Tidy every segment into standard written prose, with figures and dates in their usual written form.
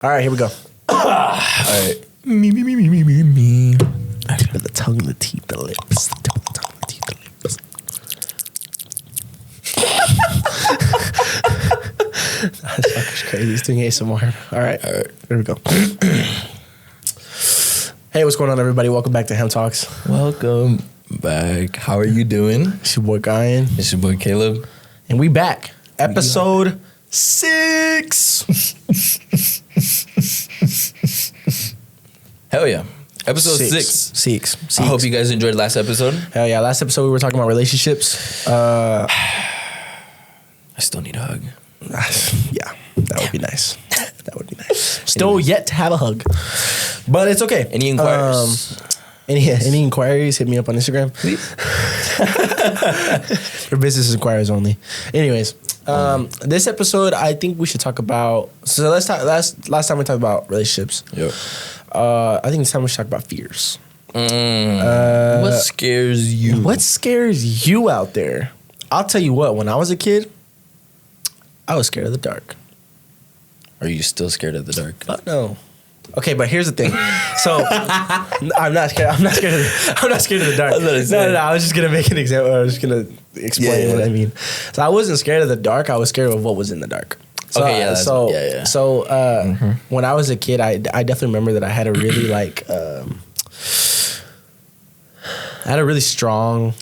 All right, here we go. All right. Me. The tongue, the teeth, the lips. The tongue, the teeth, the lips. That's fucking crazy. He's doing ASMR. All right, here we go. Hey, what's going on, everybody? Welcome back to Hem Talks. Welcome back. How are you doing? It's your boy Guyan. It's your boy Caleb. And we back. Episode 6. Hell yeah. Episode 6. Six. I hope you guys enjoyed last episode. Hell yeah. Last episode we were talking about relationships. I still need a hug. Yeah, that would be nice. That would be nice. Still yet to have a hug. But it's okay. Any inquiries? Any inquiries, hit me up on Instagram. Please. For business inquiries only. Anyways, this episode I think we should talk about. So last time we talked about relationships. Yep. I think this time we should talk about fears. What scares you? What scares you out there? I'll tell you what, when I was a kid, I was scared of the dark. Are you still scared of the dark? Fuck no. Okay, but here's the thing. So I'm not scared. I'm not scared of the dark. No. I was just gonna make an example. I was just gonna explain what I mean. So I wasn't scared of the dark. I was scared of what was in the dark. So, when I was a kid, I definitely remember that I had a really strong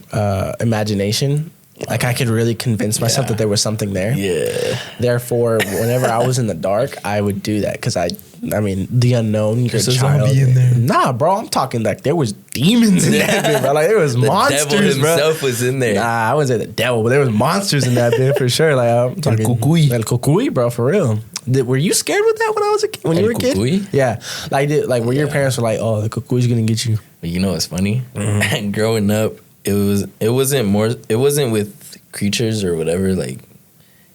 imagination. Like I could really convince myself that there was something there. Yeah. Therefore, whenever I was in the dark, I would do that because I mean, the unknown. You're There's a a child. zombie in there. Nah, bro. I'm talking like there was demons in that bit, bro. Like there was monsters, devil himself was in there. Nah, I wouldn't say the devil, but there was monsters in that bit for sure. Like I'm talking El Cucuy, bro, for real. Were you scared with that when I was a kid? When you were a kid? Cucuy? Yeah. Where your parents were like, "Oh, the Cucuy's gonna get you." But you know what's funny? Growing up, it wasn't with creatures or whatever. Like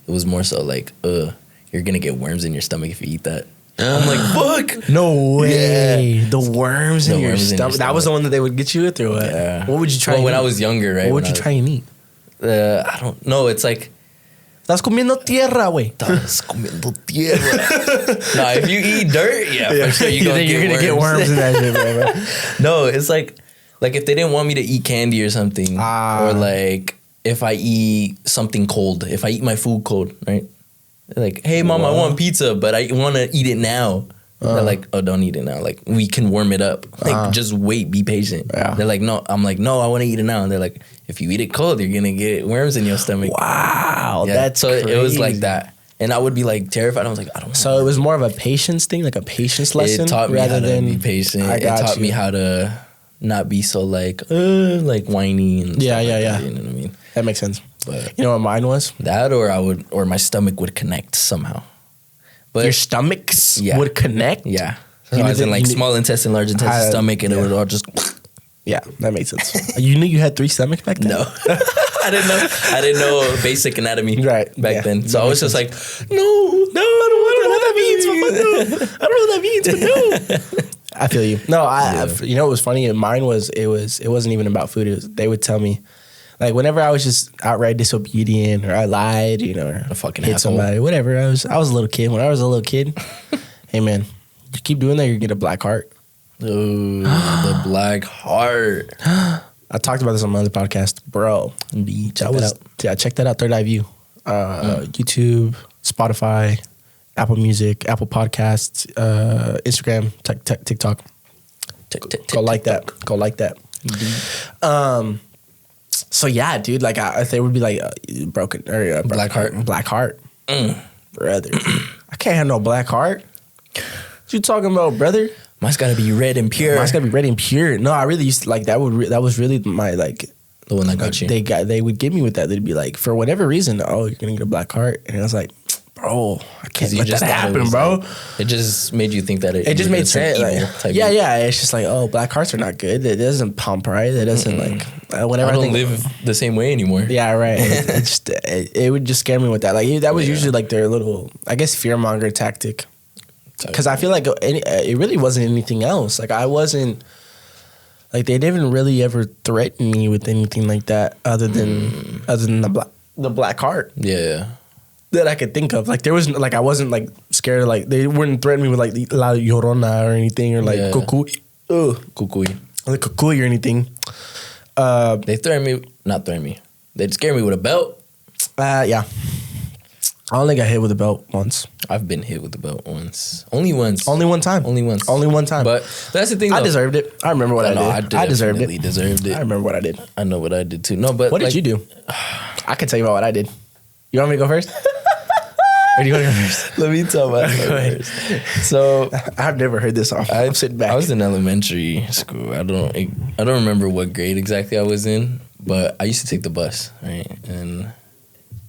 it was more so like, you're gonna get worms in your stomach if you eat that. I'm like, fuck. No way. Yeah. The worms in your worms stomach. That was the one that they would get you with, or what? Yeah. What would you try? When I was younger, right? What would you try and eat? I don't know. It's like estás comiendo tierra, güey. Estás comiendo tierra. Nah, if you eat dirt, for sure you're gonna get worms in that shit, bro. No, it's like if they didn't want me to eat candy or something, or like if I eat something cold, if I eat my food cold, right? They're like, hey, mom, I want pizza, but I want to eat it now. They're like, oh, don't eat it now. Like, we can warm it up. Like, just wait, be patient. Yeah. They're like, no. I'm like, no, I want to eat it now. And they're like, if you eat it cold, you're going to get worms in your stomach. Wow, Yeah. that's so crazy. it was like that. And I would be like terrified. I was like, I don't know. So it was more of a patience thing, like a patience lesson? It taught me rather how to than be patient. I It got taught you. me how to not be so like whiny and stuff like that, you know what I mean? That makes sense. But you know what mine was? that or my stomach would connect somehow. But Your stomachs would connect? Yeah. So I was in like small intestine, large intestine, stomach, and it would all just. Yeah, that makes sense. You knew you had 3 stomachs back then? No, I didn't know basic anatomy back then. So I was just like, no, I don't know what that means. I don't know what that means, but no. I feel you. No, you know what was funny? Mine was it wasn't even about food. They would tell me, like whenever I was just outright disobedient or I lied, you know, or A fucking hit asshole. somebody, whatever. I was a little kid. When I was a little kid, hey man, you keep doing that, you get a black heart. Ooh, the black heart. I talked about this on my other podcast, bro. Check that out. Third Eye View, YouTube, Spotify, Apple Music, Apple Podcasts, Instagram, TikTok. Go like that. So yeah, dude. Like they would be like broken or Black heart. Brother. I can't have no black heart. What you talking about, brother? Mine's gotta be red and pure. Mine's gotta be red and pure. No, I really used to like that. That was really my like The one that got you. They would get me with that. They'd be like, for whatever reason, oh, you're gonna get a black heart, and I was like, bro, I can't let that happen, bro. Like, it just made you think that it just made sense. Yeah. It's just like, oh, black hearts are not good. It doesn't pump right. It doesn't whenever I don't live the same way anymore. Yeah, right. It would just scare me with that. Like that was usually like their little, I guess, fearmonger tactic. Because I feel like it really wasn't anything else. Like I wasn't, like they didn't really ever threaten me with anything like that other than the black heart. Yeah. That I could think of. Like there was like I wasn't like scared. Like they wouldn't threaten me with like La Llorona or anything or like cucuy. Like cucuy or anything. They not threaten me. They'd scare me with a belt. Yeah. I only got hit with a belt once. I've been hit with a belt once. Only once. Only one time. Only once. Only one time. But that's the thing, though. I deserved it. I remember what I did. I deserved it. Deserved it. I remember what I did. I know what I did, too. No, but what did you do? I can tell you about what I did. You want me to go first? Or do you want to go first? Let me tell my first. So I've never heard this off. I'm sitting back. I was in elementary school. I don't remember what grade exactly I was in, but I used to take the bus, right? And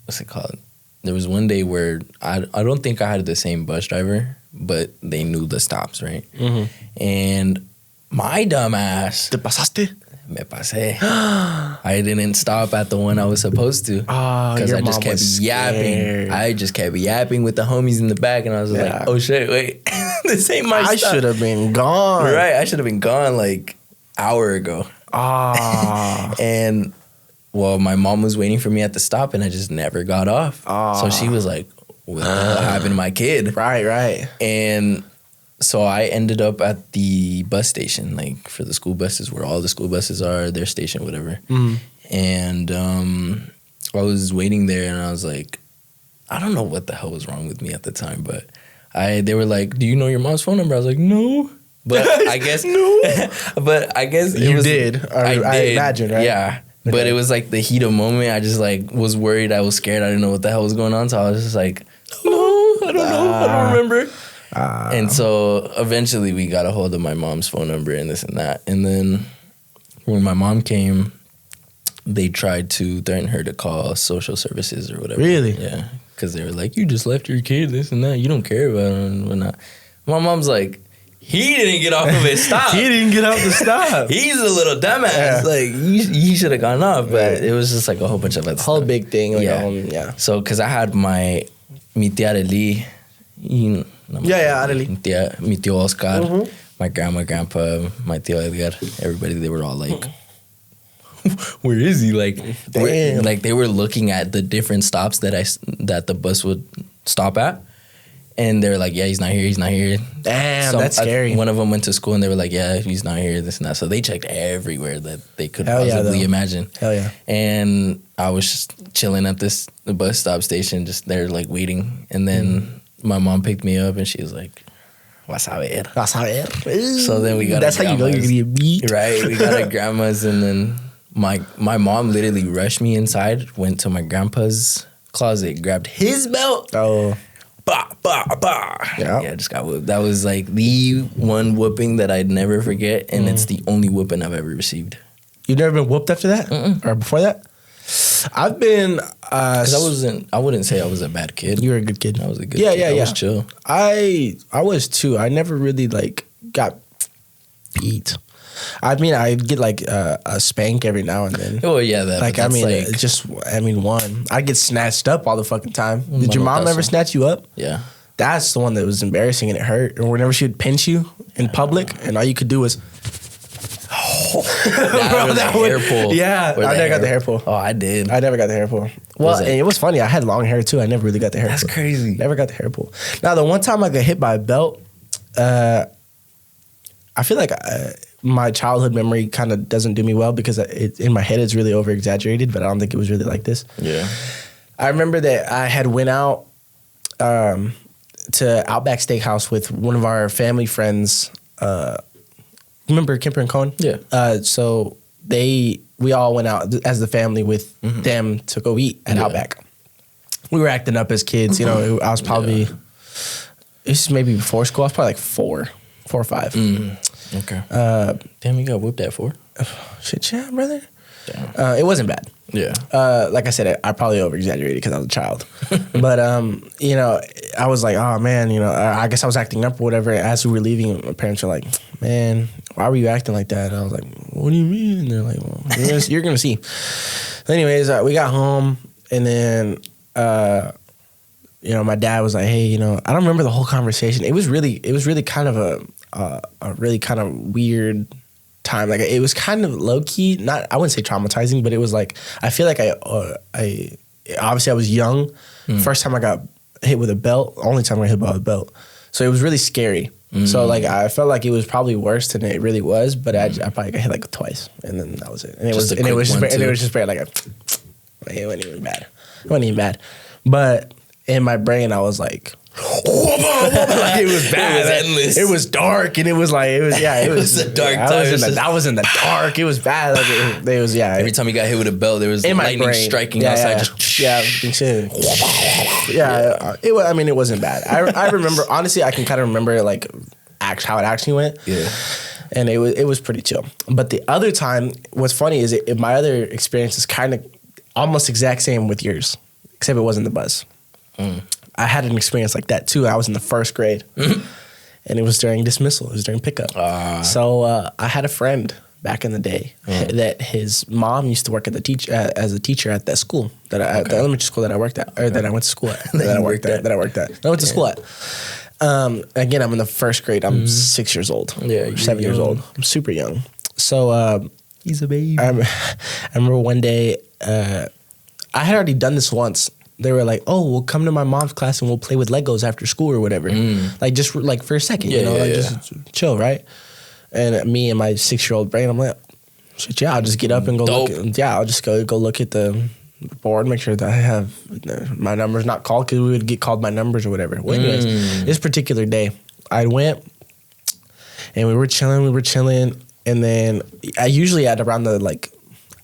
what's it called? There was one day where I don't think I had the same bus driver, but they knew the stops, right? Mm-hmm. And my dumb ass. ¿Te pasaste? Me pasé. I didn't stop at the one I was supposed to. Because I just kept yapping. I just kept yapping with the homies in the back, and I was like, oh shit, wait. This ain't my stop. I should have been gone. Right, I should have been gone like hour ago. And well, my mom was waiting for me at the stop, and I just never got off. So she was like, what the hell happened to my kid? Right. And so I ended up at the bus station, like for the school buses, where all the school buses are, their station, whatever. Mm. And I was waiting there, and I was like, I don't know what the hell was wrong with me at the time, but they were like, do you know your mom's phone number? I was like, no. But I guess no. But I guess you did. I imagine, right? Yeah. Okay. But it was like the heat of moment. I just like was worried. I was scared. I didn't know what the hell was going on. So I was just like, no, I don't know. I don't remember. And so eventually we got a hold of my mom's phone number and this and that. And then when my mom came, they tried to threaten her to call social services or whatever. Really? Yeah. Because they were like, you just left your kid, this and that. You don't care about it and whatnot. My mom's like, he didn't get off of his stop. He didn't get off the stop. He's a little dumbass. Yeah. Like, he should have gone off. But it was just like a whole bunch of other whole stuff. big thing. Like yeah. So, because I had mi tia Arely, Arely. Mi tío Oscar, my grandma, grandpa, my tío Edgar, everybody, they were all like, where is he? Like, like they were looking at the different stops that the bus would stop at. And they were like, yeah, he's not here. Damn, that's scary. One of them went to school, and they were like, yeah, he's not here, this and that. So they checked everywhere that they could possibly imagine. Hell yeah. And I was just chilling at the bus stop station, just there, like, waiting. And then my mom picked me up, and she was like, vas a ver. So then we got That's how you know you're going to get beat. Right. We got our grandma's, and then my mom literally rushed me inside, went to my grandpa's closet, grabbed his belt. Oh. Bah, bah, bah. Yeah, I just got whooped. That was like the one whooping that I'd never forget, and it's the only whooping I've ever received. You've never been whooped after that? Or before that? I've been... Because I wouldn't say I was a bad kid. You were a good kid. I was a good kid. Yeah. I was chill. I was too. I never really like got beat. I mean, I'd get like a spank every now and then. Oh yeah, that. Like one. I get snatched up all the fucking time. Did your mom ever snatch you up? Yeah. That's the one that was embarrassing and it hurt. Or whenever she would pinch you in public, and all you could do was. Hair pull. Yeah, I never got the hair pull. Oh, I did. I never got the hair pull. Well, and it was funny. I had long hair too. I never really got the hair pull. That's crazy. Never got the hair pull. Now, the one time I got hit by a belt, I feel like my childhood memory kind of doesn't do me well because in my head it's really over exaggerated, but I don't think it was really like this. Yeah. I remember that I had went out to Outback Steakhouse with one of our family friends. Remember Kemper and Cohen? Yeah. So we all went out as the family with them to go eat at Outback. We were acting up as kids. You know, I was probably, this is maybe before school. I was probably like 4 or 5. Okay. Damn, you got whooped at 4? Shit, yeah, brother. Damn. It wasn't bad. Yeah. Like I said, I probably over-exaggerated because I was a child. But, you know, I was like, oh, man, you know, I guess I was acting up or whatever. As we were leaving, my parents were like, man, why were you acting like that? And I was like, what do you mean? And they're like, well, you're going to see. Anyways, we got home, and then, you know, my dad was like, hey, you know, I don't remember the whole conversation. It was really kind of a really kind of weird time. Like, it was kind of low key, I wouldn't say traumatizing, but it was like, I feel like I obviously I was young. First time I got hit with a belt. Only time I hit with a belt. So it was really scary. So like I felt like it was probably worse than it really was, but I probably got hit like twice, and then that was it. And it was just very like it wasn't even bad. It wasn't even bad, but in my brain I was like, it was bad. It was endless. It was dark, and it was a dark time. I was in the dark. It was bad. Like it was Every time you got hit with a belt, there was lightning striking outside. It wasn't bad. I remember, honestly, I can kind of remember like how it actually went. Yeah. And it was pretty chill. But the other time, what's funny is my other experience is kind of almost exact same with yours, except it wasn't the bus. I had an experience like that too. I was in the first grade, and it was during dismissal. It was during pickup. So I had a friend back in the day that his mom used to work as a teacher at that school the elementary school that I worked at, or that I went to school at. that I went to school at. Again, I'm in the first grade. I'm 6 years old. Yeah, 7 years old. I'm super young. So he's a baby. I remember one day I had already done this once. They were like, "Oh, we'll come to my mom's class and we'll play with Legos after school or whatever." Like just like for a second, just chill, right? And me and my 6-year-old brain, I'm like, "Shit, yeah, I'll just get up and go look. I'll just go look at the board, make sure that I have my numbers not called, because we would get called by numbers or whatever." Well, anyways, this particular day, I went and we were chilling, and then I usually at around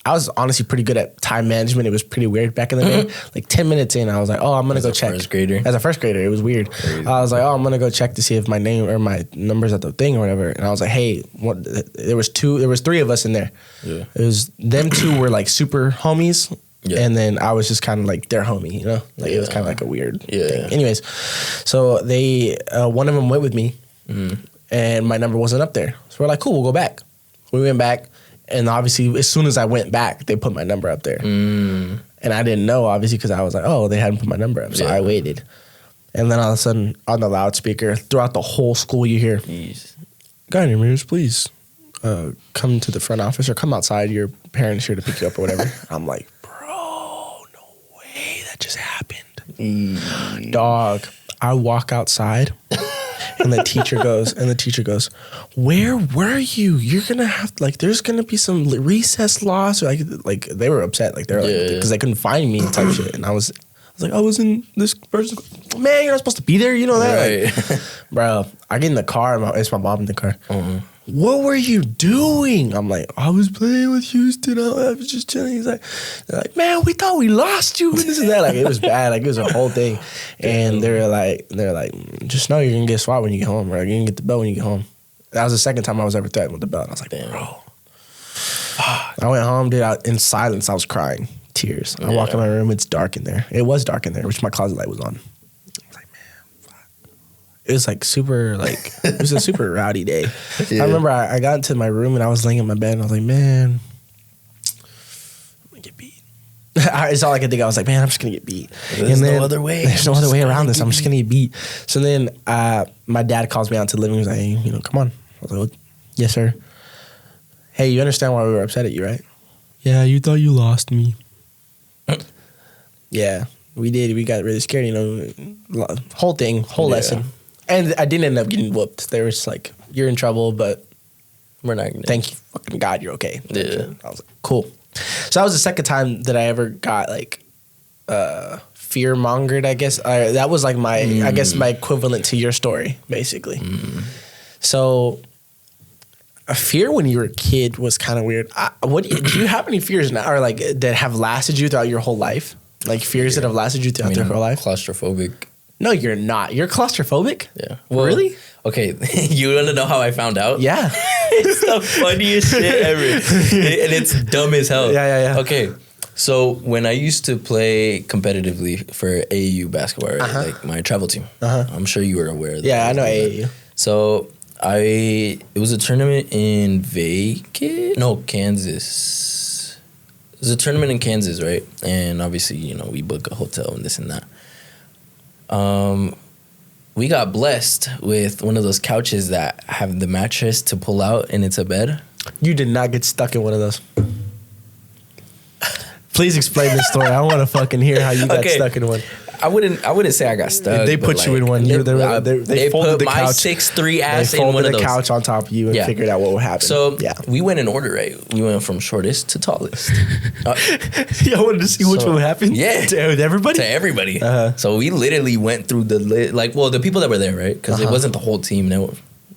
I was honestly pretty good at time management. It was pretty weird back in the day. Like 10 minutes in, I was like, "Oh, I'm gonna go check." As a first grader, it was weird. Crazy. I was like, "Oh, I'm gonna go check to see if my name or my numbers at the thing or whatever." And I was like, "Hey, what?" There was 3 of us in there. Yeah, it was them 2 were like super homies. Yeah. And then I was just kind of like their homie, you know? Like it was kind of like a weird thing. Anyways, so they, one of them went with me, and my number wasn't up there. So we're like, cool, we'll go back. We went back, and obviously as soon as I went back, they put my number up there. And I didn't know, obviously, because I was like, oh, they hadn't put my number up. So I waited. And then all of a sudden, on the loudspeaker, throughout the whole school, you hear, "Guy named Ramirez, please come to the front office or come outside. Your parents here to pick you up or whatever." I'm like, just happened. Dog, I walk outside and the teacher goes, "Where were you? You're gonna have there's gonna be some recess loss." Or like they were upset, like they're like, because they couldn't find me type shit. And I was like, "I was in this person's." "Man, you're not supposed to be there, you know that?" Right. Like, bro, I get in the car, it's my mom in the car. "What were you doing?" I'm like, "I was playing with Houston. I was just chilling." They're like, "Man, we thought we lost you," and this and that. Like it was bad. Like it was a whole thing. And they're like, "Just know you're gonna get swat when you get home, bro. You're gonna get the belt when you get home." That was the second time I was ever threatened with the belt. And I was like, "Damn, bro." I went home, dude. In silence, I was crying, tears. I walk in my room. It's dark in there. It was dark in there, which my closet light was on. It was like super, it was a super rowdy day. I remember I got into my room and I was laying in my bed and I was like, "Man, I'm gonna get beat." It's all I could think. I was like, "Man, I'm just gonna get beat." There's no other way. There's no other way around this. I'm just gonna get beat. So then my dad calls me out to the living room. He's like, "Hey, come on." I was like, "Yes, sir." "Hey, you understand why we were upset at you, right?" "Yeah, you thought you lost me." Yeah, we did. We got really scared, whole lesson. And I didn't end up getting whooped. They were just like, "You're in trouble, but we're not gonna thank you fucking God you're okay." Yeah. I was like, cool. So that was the second time that I ever got fear mongered, I guess. That was like I guess my equivalent to your story, basically. So a fear when you were a kid was kind of weird. Do you have any fears now, or that have lasted you throughout your whole life? Like fears that have lasted you throughout your whole life? Claustrophobic. No, you're not. You're claustrophobic? Yeah. Well, really? Okay. You want to know how I found out? Yeah. It's the funniest shit ever. And it's dumb as hell. Yeah. Okay. So when I used to play competitively for AAU basketball, right? Like my travel team. I'm sure you were aware of that. Yeah, I know AAU. So it was a tournament in Kansas. It was a tournament in Kansas, right? And obviously, we book a hotel and this and that. We got blessed with one of those couches that have the mattress to pull out and it's a bed. You did not get stuck in one of those. Please explain this story. I want to fucking hear how you got stuck in one. I wouldn't say I got stuck. They put you in one. They folded put the my couch. 6'3" ass in one folded of the those. couch on top of you and figured out what would happen. So we went in order, right? We went from shortest to tallest. Y'all wanted to see which one would happen? Yeah. To everybody? To everybody. So we literally went through the people that were there, right? Because it wasn't the whole team.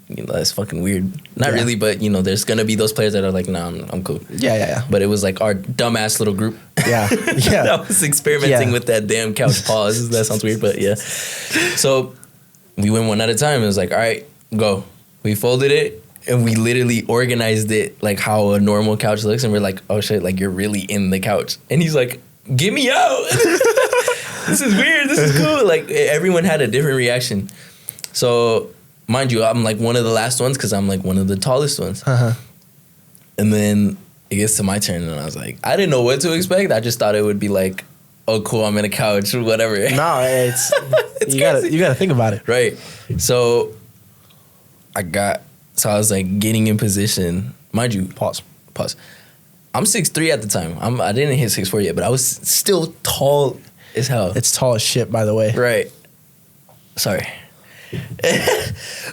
That's fucking weird. Not really, but there's gonna be those players that are like, nah, I'm cool. Yeah. But it was like our dumbass little group. Yeah. That was experimenting with that damn couch pause. That sounds weird, but yeah. So we went one at a time. It was like, all right, go. We folded it and we literally organized it like how a normal couch looks, and we're like, oh shit, like you're really in the couch. And he's like, get me out. This is weird. This is cool. Like everyone had a different reaction. So mind you, I'm like one of the last ones because I'm like one of the tallest ones. And then it gets to my turn, and I was like, I didn't know what to expect. I just thought it would be like, oh, cool, I'm in a couch or whatever. No, it's you gotta think about it, right? So I was like getting in position. Mind you, pause. I'm 6'3" at the time. I didn't hit 6'4" yet, but I was still tall as hell. It's tall as shit, by the way. Right. Sorry.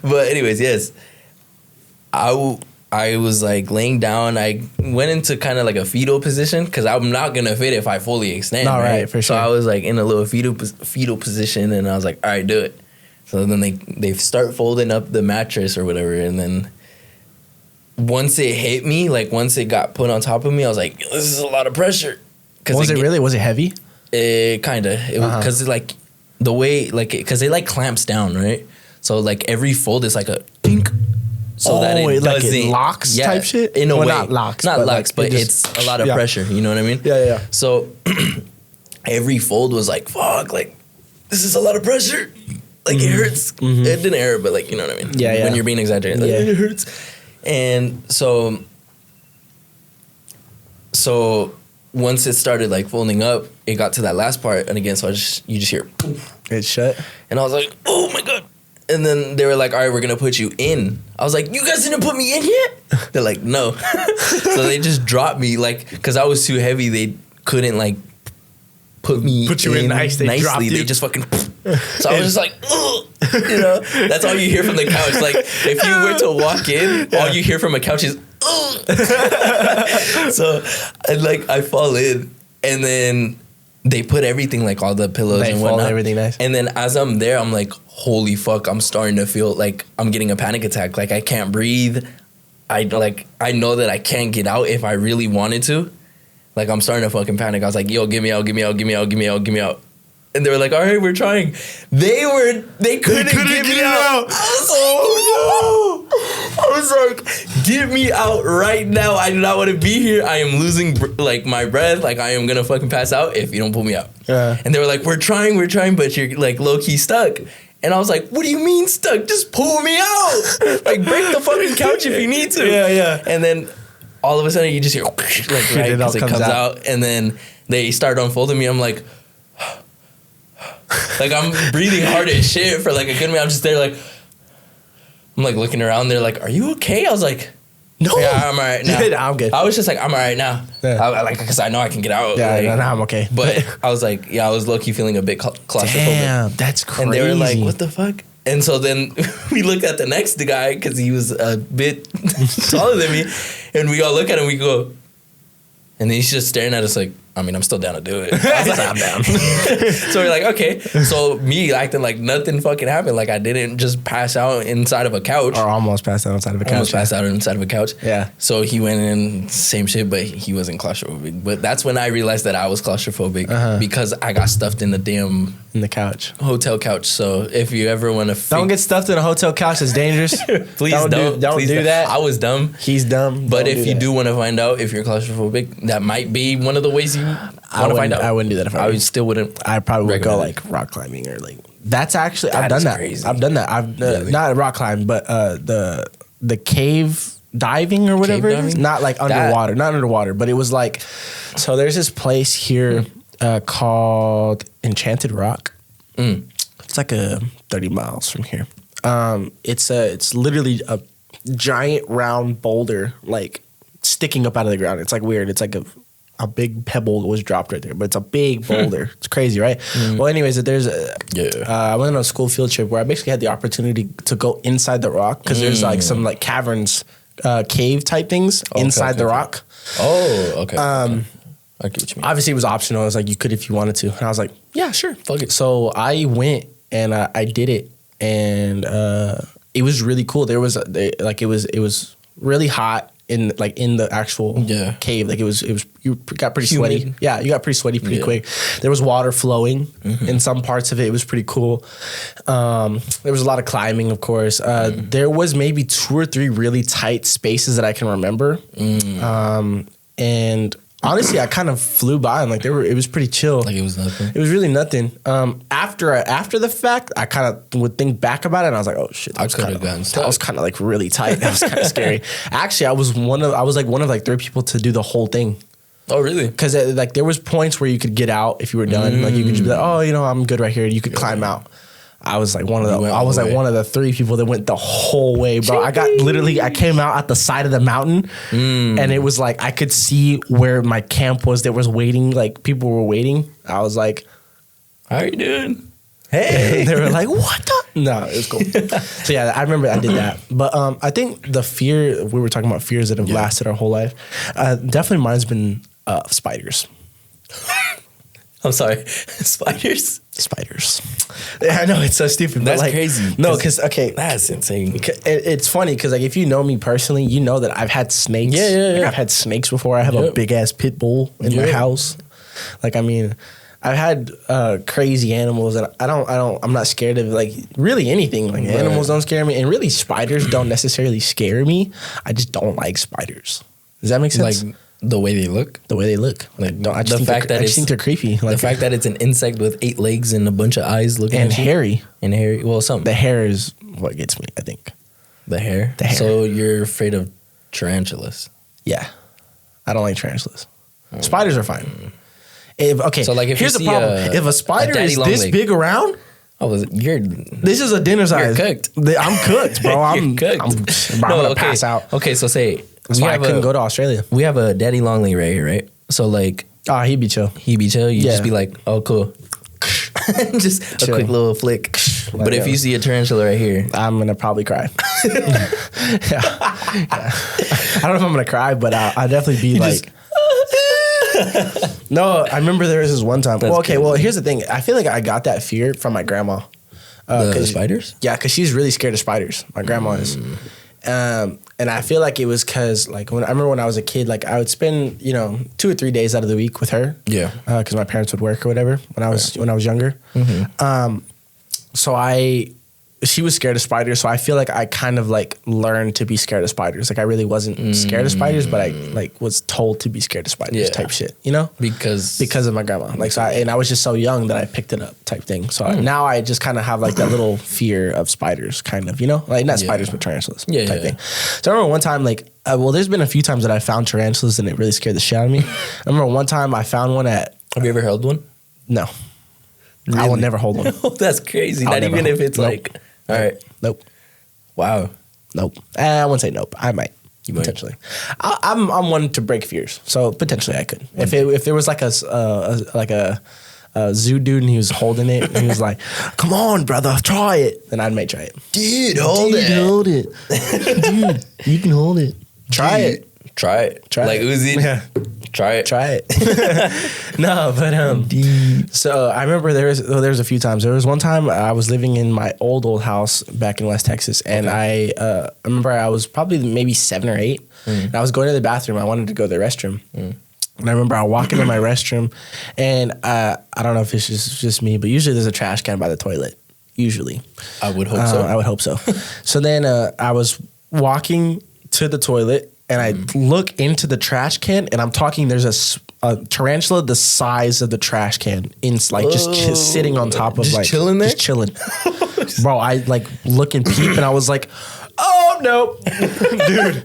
But anyways, yes, I was like laying down. I went into kind of like a fetal position because I'm not gonna fit if I fully extend. No, right, for sure. So I was like in a little fetal position, and I was like, all right, do it. So then they start folding up the mattress or whatever, and then once it hit me, like once it got put on top of me, I was like, this is a lot of pressure. Was it really? Was it heavy? It kind of. It was because like the way because it like clamps down, right? So like every fold is like a dink, so that it doesn't it locks type shit. In a way, not locks, but it's a lot of pressure. You know what I mean? Yeah. So every fold was like, fuck, like this is a lot of pressure. Like it hurts. It didn't hurt, but like you know what I mean? Yeah. When you're being exaggerated, like, it hurts. And so once it started like folding up, it got to that last part, and again, so you just hear poof. It shut. And I was like, oh my God. And then they were like, all right, we're going to put you in. I was like, you guys didn't put me in yet? They're like, no. So they just dropped me, like, because I was too heavy. They couldn't, like, put you in nicely. They just fucking... So I was just like, ugh. That's all you hear from the couch. Like, if you were to walk in, all you hear from a couch is, ugh. So, I fall in, and then... They put everything, like all the pillows and whatnot. Everything nice. And then as I'm there, I'm like, holy fuck, I'm starting to feel like I'm getting a panic attack. Like I can't breathe. I know that I can't get out if I really wanted to. Like I'm starting to fucking panic. I was like, yo, get me out. And they were like, all right, we're trying. They couldn't get me out. I was like, get me out right now. I do not want to be here. I am losing like my breath. Like I am gonna fucking pass out if you don't pull me out. And they were like, we're trying, but you're like low key stuck. And I was like, what do you mean stuck? Just pull me out. Like break the fucking couch if you need to. Yeah. And then all of a sudden you just hear like right because it comes out. And then they start unfolding me. I'm like. Like I'm breathing hard as shit for like a good minute. I'm just there like I'm like looking around. They're like, "Are you okay?" I was like, "No, yeah, I'm all right now." I'm good. I was just like, "I'm all right now." Yeah. Because I know I can get out. Yeah, like, no, I'm okay. But I was like, yeah, I was low key feeling a bit claustrophobic. Damn, that's crazy. And they were like, "What the fuck?" And so then we looked at the next guy because he was a bit taller than me, and we all look at him. We go, and then he's just staring at us like. I mean, I'm still down to do it. I was like, I'm down. So we're like, okay. So me acting like nothing fucking happened. Like I didn't just pass out inside of a couch. Or almost passed out inside of a couch. Almost passed out inside of a couch. Yeah. So he went in, same shit, but he wasn't claustrophobic. But that's when I realized that I was claustrophobic because I got stuffed in the damn... In the couch. Hotel couch. So if you ever want to... Don't get stuffed in a hotel couch. It's dangerous. Please don't do that. I was dumb. He's dumb. But if you do want to find out if you're claustrophobic, that might be one of the ways you want to find out. I wouldn't do that if I still wouldn't. I probably would go like rock climbing or like... That's actually... I've done that. Crazy. I've done that. Really? Not rock climbing, but the cave... diving or whatever it is. Not like underwater. Not underwater, but it was like... So there's this place here called Enchanted Rock. It's like 30 miles from here. It's literally a giant round boulder like sticking up out of the ground. It's like weird. It's like a big pebble was dropped right there, but it's a big boulder. It's crazy, right? Well, anyways, I went on a school field trip where I basically had the opportunity to go inside the rock because there's like some like caverns, cave type things inside the rock. Oh, okay. I get what you mean. Obviously, it was optional. It was like you could if you wanted to, and I was like, yeah, sure, fuck it. So I went and I did it, and it was really cool. It was really hot in the actual cave. Like it was you got pretty sweaty. Yeah, you got pretty sweaty pretty quick. There was water flowing in some parts of it. It was pretty cool. There was a lot of climbing, of course. There was maybe 2 or 3 really tight spaces that I can remember. And honestly, I kind of flew by them. Like it was pretty chill. Like it was nothing. It was really nothing. After the fact, I kind of would think back about it, and I was like, oh shit, that was kind of like really tight. That was kind of scary. Actually, I was one of like 3 people to do the whole thing. Oh really? Because like there was points where you could get out if you were done. Like you could just be like, oh, I'm good right here. You could climb out. I was like one of the 3 people that went the whole way, bro. I came out at the side of the mountain, and it was like I could see where my camp was. There was waiting, like people were waiting. I was like, "How are you doing?" Hey, they were like, "What the?" No, it was cool. So yeah, I remember I did that. But I think the fear we were talking about, fears that have lasted our whole life. Definitely, mine's been spiders. I'm sorry, spiders. I know it's so stupid. That's but like, crazy. No, because that's insane. It's funny because like if you know me personally, you know that I've had snakes. Yeah. Like, I've had snakes before. I have a big ass pit bull in my house. Like I mean, I've had crazy animals, and I'm not scared of like really anything. Like animals don't scare me, and really spiders don't necessarily scare me. I just don't like spiders. Does that make sense? Like the way they look. Like I just think they're creepy. Like, the fact that it's an insect with 8 legs and a bunch of eyes looking and at you. hairy. And hairy. Well, something. The hair is what gets me, I think. The hair? So you're afraid of tarantulas? Yeah. I don't like tarantulas. Spiders are fine. So like here's the problem. If a spider is this big around, this is a dinner size. You're cooked. I'm cooked, bro. I'm cooked. I'm gonna pass out. Okay, so say that's why I couldn't go to Australia. We have a daddy long leg right here, right? So like, he'd be chill. You just be like, oh cool, just chill. A quick little flick. But if you see a tarantula right here, I'm gonna probably cry. Yeah. I don't know if I'm gonna cry, but I'll definitely be like. No, I remember there was this one time. Well, here's the thing. I feel like I got that fear from my grandma. The spiders? Yeah, because she's really scared of spiders. My grandma is. And I feel like it was because, like, I remember when I was a kid, like, I would spend, 2 or 3 days out of the week with her. Yeah. Because my parents would work or whatever when I was younger. Mm-hmm. She was scared of spiders, so I feel like I kind of like learned to be scared of spiders. Like I really wasn't scared of spiders, but I like was told to be scared of spiders type shit, because of my grandma. Like I was just so young that I picked it up type thing. So now I just kind of have like that little fear of spiders, kind of, like not spiders but tarantulas type thing. So I remember one time there's been a few times that I found tarantulas and it really scared the shit out of me. I remember one time I found one at. Have you ever held one? No. Really? I will never hold one. That's crazy. Not even if it's like. All right. Nope. Wow. Nope. I wouldn't say nope. I might. Potentially. I'm one to break fears, so potentially I could. If there was like a zoo dude and he was holding it and he was like, "Come on, brother, try it," then I might try it. Dude, hold it. Dude, you can hold it. Try it. Like Uzi. Yeah. Try it. No, but so I remember there was a few times. There was one time I was living in my old house back in West Texas, and I remember I was probably maybe 7 or 8, and I was going to the bathroom. I wanted to go to the restroom. And I remember I walk into my restroom, and I don't know if it's just me, but usually there's a trash can by the toilet. Usually. I would hope so. I would hope so. So then I was walking to the toilet, and I look into the trash can, and I'm talking, there's a tarantula the size of the trash can, just sitting on top of just chilling there? Just chilling. Bro, I look and peep, and I was like, oh, no. Dude,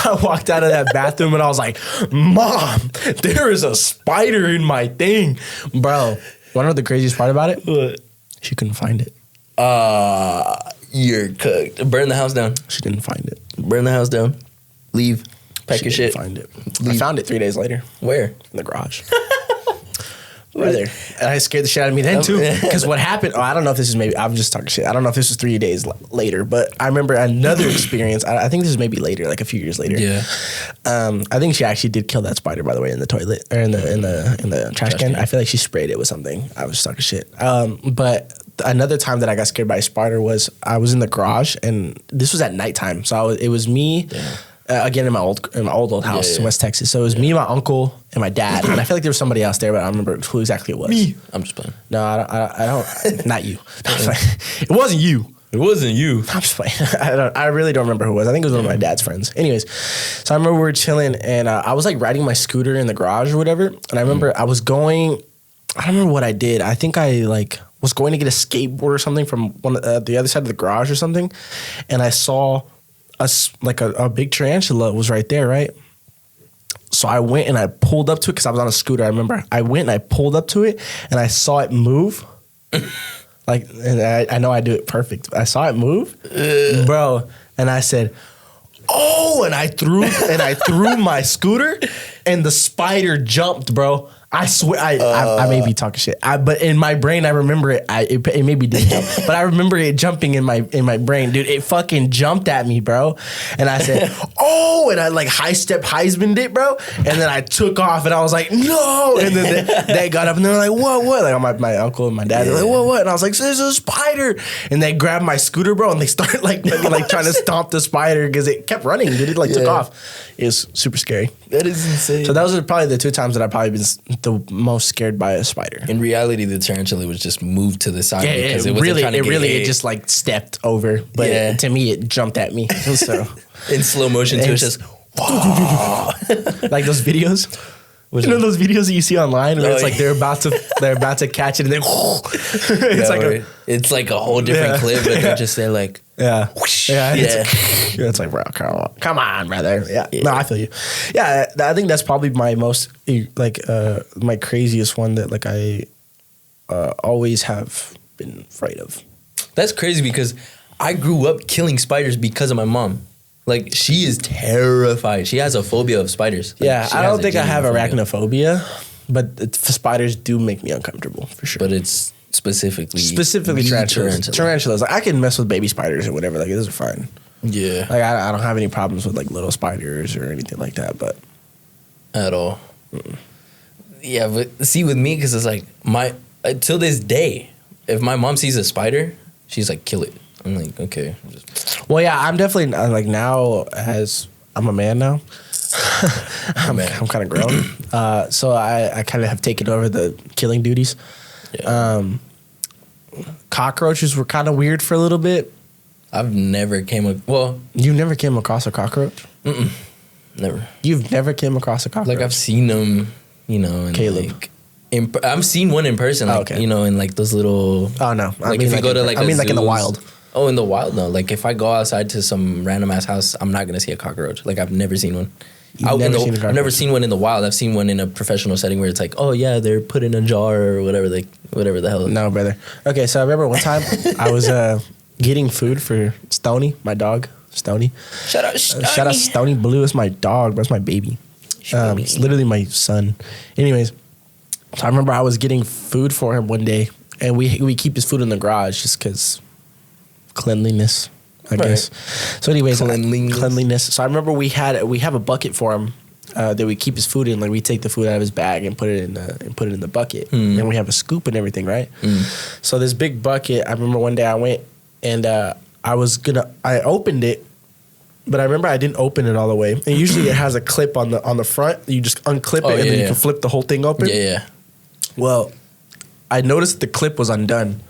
I walked out of that bathroom, and I was like, Mom, there is a spider in my thing. Bro, you want to know the craziest part about it? What? She couldn't find it. You're cooked. Burn the house down. She didn't find it. Burn the house down. Leave. Pack your shit. Find it. I found it 3 days later. Where? In the garage. Right there. And I scared the shit out of me then too. Because what happened, I don't know if this is maybe, I'm just talking shit. I don't know if this was 3 days later, but I remember another experience. I think this is maybe later, like a few years later. Yeah. I think she actually did kill that spider, by the way, in the toilet or in the trash can. I feel like she sprayed it with something. I was just talking shit. But another time that I got scared by a spider was I was in the garage, and this was at nighttime. So it was me. Yeah. Again, in my old house in West Texas. So it was me, my uncle, and my dad. And I feel like there was somebody else there, but I don't remember who exactly it was. Me. I'm just playing. No, I don't. Not you. It wasn't you. It wasn't you. I'm just playing. I really don't remember who it was. I think it was one of my dad's friends. Anyways, so I remember we were chilling, and I was like riding my scooter in the garage or whatever. And I remember I was going. I don't remember what I did. I think I was going to get a skateboard or something from the other side of the garage or something, and I saw a big tarantula was right there, right? So I went and I pulled up to it because I was on a scooter. I remember I went and I pulled up to it and I saw it move. And I know I do it perfect. I saw it move, bro, and I said, "Oh!" And I threw my scooter, and the spider jumped, bro. I swear, I may be talking shit, but in my brain, I remember it. It maybe didn't jump, but I remember it jumping in my brain, dude. It fucking jumped at me, bro. And I said, "Oh!" And I high Heisman'd it, bro. And then I took off, and I was like, "No!" And then they got up, and they're like, "What? What?" Like my uncle and my dad, they're like, "What? And I was like, "There's a spider!" And they grabbed my scooter, bro, and they started like trying to stomp the spider because it kept running, dude. It took off. It was super scary. That is insane. So those are probably the 2 times that I've probably been the most scared by a spider. In reality, the tarantula was just moved to the side because it just stepped over. But to me, it jumped at me. So in slow motion, too, it's just like those videos. You know those videos that you see online where it's like they're about to catch it and then it's like a whole different clip, but they're like it's like, bro, come on, brother. No, I feel you. Yeah, I think that's probably my most my craziest one that I always have been afraid of. That's crazy because I grew up killing spiders because of my mom. Like, she is terrified. She has a phobia of spiders. I don't think I have arachnophobia, but spiders do make me uncomfortable for sure. But it's specifically tarantulas. Like, I can mess with baby spiders or whatever. Like, those are fine. Yeah. Like, I don't have any problems with little spiders or anything like that. But at all. Yeah, but see, with me, because it's like till this day, if my mom sees a spider, she's like, kill it. I'm like, okay. Well, yeah, I'm definitely now as I'm a man now. I'm kind of grown, so I kind of have taken over the killing duties. Yeah. Cockroaches were kind of weird for a little bit. I've never you never came across a cockroach? Never. You've never came across a cockroach? Like, I've seen them, and Caleb. I've seen one in person, in those little. Oh no! If you go to in the wild. Oh, in the wild, no. Like, if I go outside to some random ass house, I'm not gonna see a cockroach. Like, I've never seen one. I've never seen one in the wild. I've seen one in a professional setting where it's like, oh yeah, they're put in a jar or whatever the hell. No, brother. Okay, so I remember one time I was getting food for Stony, my dog. Stony. Shout out Stony. Shout out Stony Blue. It's my dog, but it's my baby. It's literally my son. Anyways, so I remember I was getting food for him one day, and we keep his food in the garage just because cleanliness, I guess. So anyways, cleanliness. So I remember we have a bucket for him that we keep his food in. Like, we take the food out of his bag and put it in the bucket, and we have a scoop and everything, right? So this big bucket. I remember one day I went and I opened it, but I remember I didn't open it all the way. And usually it has a clip on the front. You just unclip it and then you can flip the whole thing open. Yeah. Well, I noticed the clip was undone.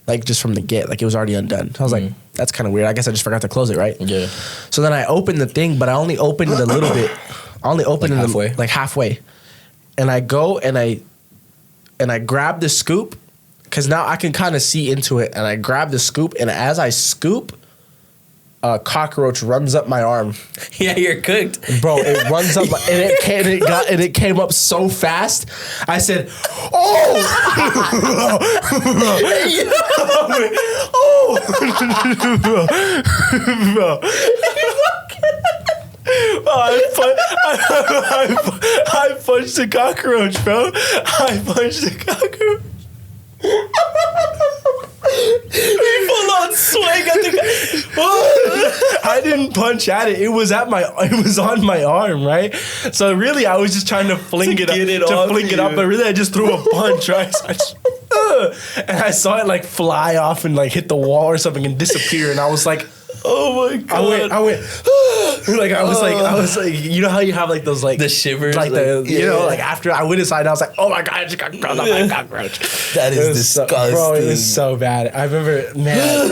Like, just from the get, like, it was already undone. So I was like, that's kind of weird. I guess I just forgot to close it, right? Yeah. So then I opened the thing, but I only opened it a little bit. I only opened it halfway. And I go and I grab the scoop, because now I can kind of see into it. And I grab the scoop, and as I scoop, a cockroach runs up my arm. Yeah, you're cooked, bro. It runs up, and it came up so fast. I said, "Oh, oh, bro." I punched a cockroach, bro. I punched a cockroach. He full on swing at the I didn't punch at it. It was on my arm, right? So really, I was just trying to fling it up, but really, I just threw a punch, right? So and I saw it like fly off and like hit the wall or something and disappear, and I was like, oh my god! I went. I was like, you know how you have like those like the shivers, like the like after I went inside, I was like, oh my god, I just got crawled up by a cockroach. That is disgusting, bro. It was so bad. I remember, man,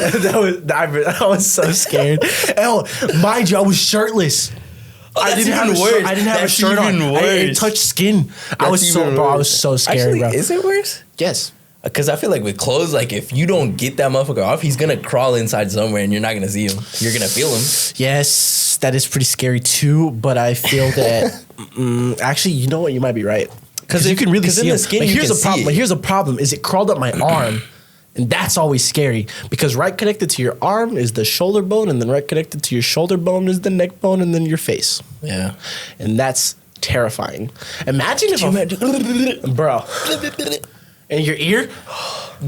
I was so scared. Hell, mind you, I was shirtless. I didn't have a shirt on. It touched skin. I was so scared, actually, bro. Is it worse? Yes. Because I feel like with clothes, like if you don't get that motherfucker off, he's gonna crawl inside somewhere and you're not gonna see him. You're gonna feel him. Yes, that is pretty scary too. But I feel that actually, you know what? You might be right. Because you can really see the skin. But here's a problem. Here's a problem: is it crawled up my arm, and that's always scary. Because right connected to your arm is the shoulder bone, and then right connected to your shoulder bone is the neck bone, and then your face. Yeah, and that's terrifying. Imagine if bro. In your ear?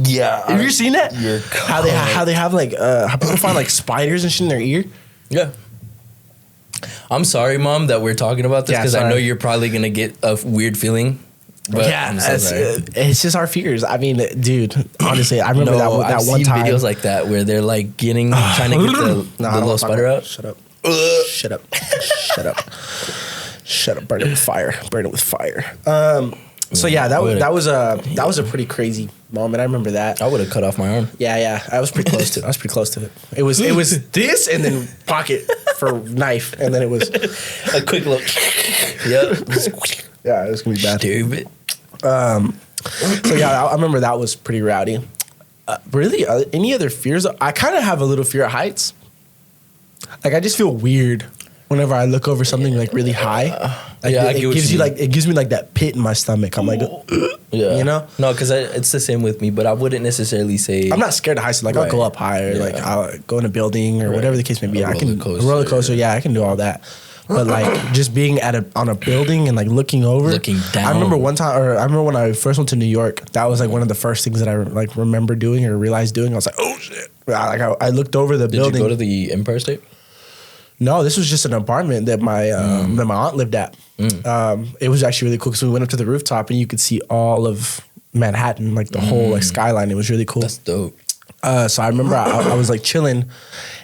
Yeah. Have you seen that? How they have like how people find like spiders and shit in their ear? Yeah. I'm sorry, Mom, that we're talking about this because I know you're probably gonna get a weird feeling. But yeah, it's just our fears. I mean, dude, honestly, I remember that one time. I've seen videos like that where they're like trying to get the little spider out. Shut up. Shut up. Shut up. Shut up. Burn it with fire. Burn it with fire. So yeah, that was a pretty crazy moment. I remember that. I would have cut off my arm. Yeah, I was pretty close to it. It was this and then pocket for knife, and then it was a quick look. Yep. Yeah, it was gonna be bad. Stupid. So yeah, I remember that was pretty rowdy. Really, any other fears? I kind of have a little fear of heights. Like I just feel weird whenever I look over something like really high. It gives me like that pit in my stomach. I'm like, you know? No, because it's the same with me, but I wouldn't necessarily say. I'm not scared of heights. Like I'll go up higher, like I'll go in a building or whatever the case may be. I can roller coaster. Yeah, I can do all that. But like just being on a building and like looking down. I remember one time, or I remember when I first went to New York. That was like one of the first things that I like remember doing or realized doing. I was like, oh shit! Like I looked over the building. Did you go to the Empire State? No, this was just an apartment that my aunt lived at. It was actually really cool because we went up to the rooftop and you could see all of Manhattan, like the whole like skyline. It was really cool. That's dope. So I remember I was like chilling,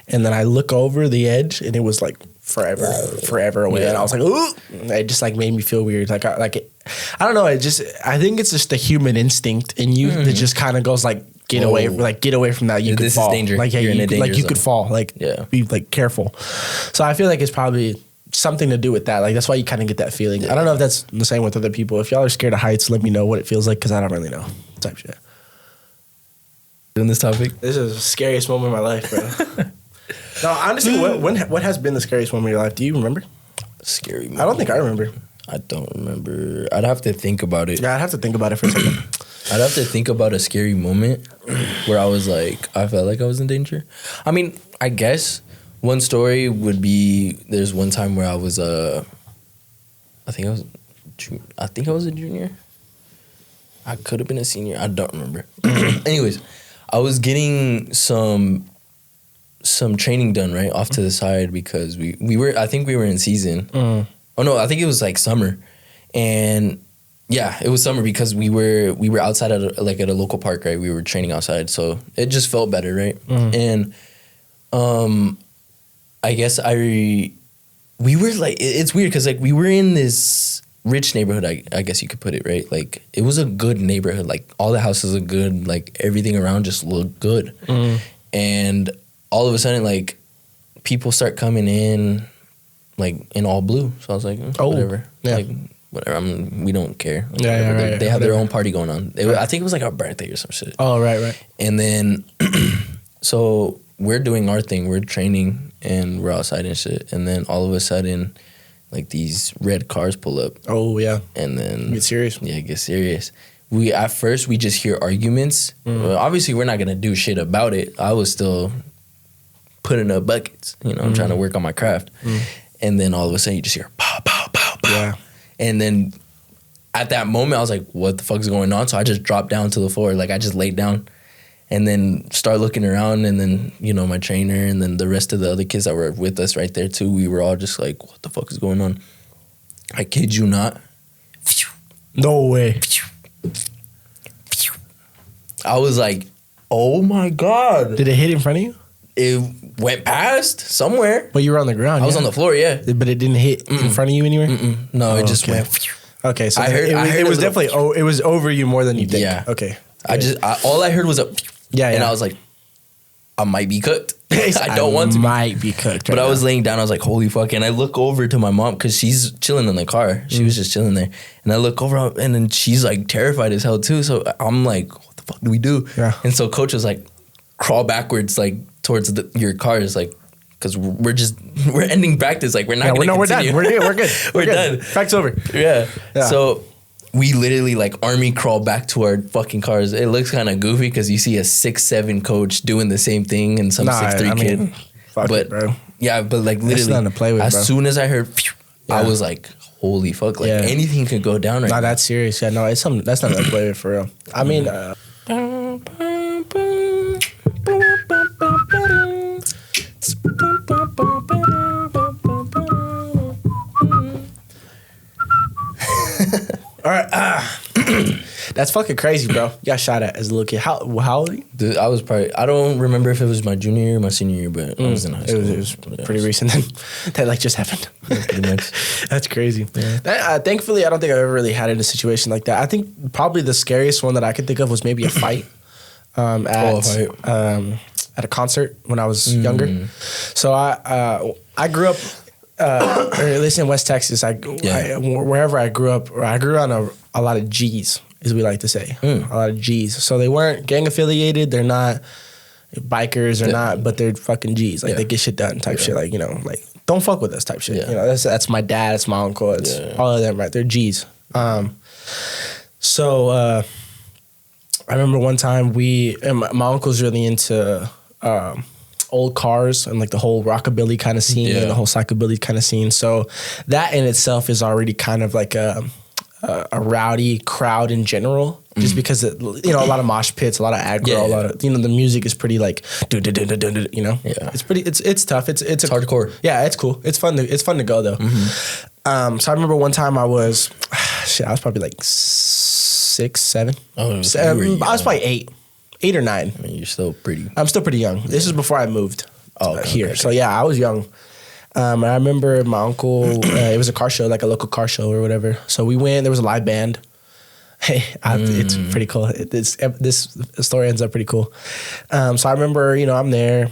and then I look over the edge and it was like forever away, and I was like, ooh! It just like made me feel weird. I don't know. I think it's just the human instinct in you that just kind of goes like. Get away from that. You could fall. This is danger. Like yeah, you could fall. Like be like careful. So I feel like it's probably something to do with that. Like that's why you kind of get that feeling. I don't know if that's the same with other people. If y'all are scared of heights, let me know what it feels like because I don't really know. Type shit. Doing this topic. This is the scariest moment of my life, bro. No, honestly, what has been the scariest moment of your life? Do you remember? Scary moment. I don't think I remember. I don't remember. I'd have to think about it. Yeah, I'd have to think about it for a second. I'd have to think about a scary moment where I was like, I felt like I was in danger. I mean, I guess one story would be there's one time where I was I think I was a junior. I could have been a senior. I don't remember. Anyways, I was getting some training done right off to the side because we were in season. Oh no, I think it was like summer, and. Yeah, it was summer because we were outside at a local park, right? We were training outside, so it just felt better, right? And I guess we were like, it's weird because like we were in this rich neighborhood, I guess you could put it, right? Like it was a good neighborhood, like all the houses are good, like everything around just looked good. And all of a sudden, like people start coming in, like in all blue. So I was like, whatever, like. Whatever, we don't care. Like, they have their own party going on. I think it was like our birthday or some shit. Oh, right. And then, so we're doing our thing. We're training and we're outside and shit. And then all of a sudden, like these red cars pull up. Oh, yeah. And then. Get serious. Yeah, get serious. At first, we just hear arguments. Well, obviously, we're not going to do shit about it. I was still putting up buckets. I'm trying to work on my craft. and then all of a sudden you just hear pow, pow, pow, pow. Yeah. And then at that moment I was like, what the fuck is going on? So I just dropped down to the floor. Like I just laid down and then start looking around, and then, you know, my trainer and then the rest of the other kids that were with us right there too, we were all just like, what the fuck is going on? I kid you not. No way. I was like, oh my God. Did it hit in front of you? It went past somewhere. But you were on the ground. I was on the floor, yeah. But it didn't hit in front of you anywhere? No, it just went. Okay, so I heard it was definitely, it was over you more than you think. Yeah. Okay. All I heard was a, yeah. And I was like, I might be cooked. I don't want to. Might be cooked. But I was laying down. I was like, holy fuck. And I look over to my mom because she's chilling in the car. She was just chilling there. And I look over and then she's like terrified as hell too. So I'm like, what the fuck do we do? Yeah. And so coach was like, crawl backwards like towards your cars, like, because we're ending practice. Like we're not going to continue. We're done. We're good. We're done. Practice over. Yeah. So we literally like army crawl back to our fucking cars. It looks kind of goofy because you see a 6'7" coach doing the same thing and some 6'3" kid. Fuck it, bro. Yeah, but like literally, that's nothing to play with, as bro. soon as I heard, I was like, holy fuck, like anything could go down right now. Nah, that's serious. Yeah, no, it's something that's nothing to play with for real. I mean, all right. That's fucking crazy, bro. You got shot at as a little kid. How old are you? Dude, I was probably, I don't remember if it was my junior year or my senior year, but I was in high school. It was pretty recent then. That like just happened. Yeah, pretty much. That's crazy. Yeah. Thankfully, I don't think I've ever really had in a situation like that. I think probably the scariest one that I could think of was maybe a fight. At a concert when I was younger. So I grew up, or at least in West Texas. Wherever I grew up, I grew on a lot of G's, as we like to say, a lot of G's. So they weren't gang affiliated. They're not bikers or not, but they're fucking G's. Like they get shit done type shit. Like, you know, like don't fuck with us type shit. You know, that's my dad. That's my uncle. It's all of them, right? They're G's. So I remember one time my uncle's really into old cars and like the whole rockabilly kind of scene and the whole psychobilly kind of scene. So that in itself is already kind of like a rowdy crowd in general, just because a lot of mosh pits, a lot of aggro, a lot of the music is pretty like you know. Yeah. It's pretty. It's tough. It's hardcore. Yeah, it's cool. It's fun to go though. So I remember one time I was probably like 6, 7. Oh, I was probably 8 or 9. I mean, you're still pretty. I'm still pretty young. This is before I moved here. Okay. So yeah, I was young. And I remember my uncle, it was a car show, like a local car show or whatever. So we went, there was a live band. Hey, it's pretty cool. This story ends up pretty cool. So I remember, I'm there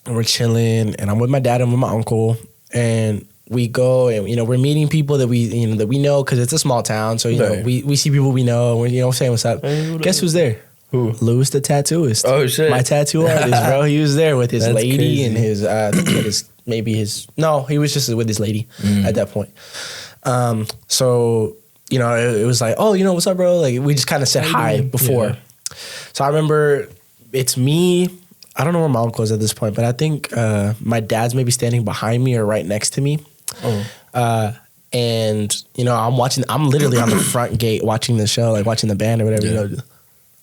and we're chilling and I'm with my dad and with my uncle and we go and, we're meeting people that we know because it's a small town. So, we see people we know and we're, saying what's up. Hey, guess who's there? Who? Lewis the tattooist. Oh, shit. My tattoo artist, bro. He was there with his lady crazy. And his, he was just with his lady at that point. So, it was like, oh, what's up, bro? Like, we just kind of said hi before. Yeah. So I remember it's me. I don't know where my uncle is at this point, but I think my dad's maybe standing behind me or right next to me. Oh. And, I'm literally on the front gate watching the show, like watching the band or whatever,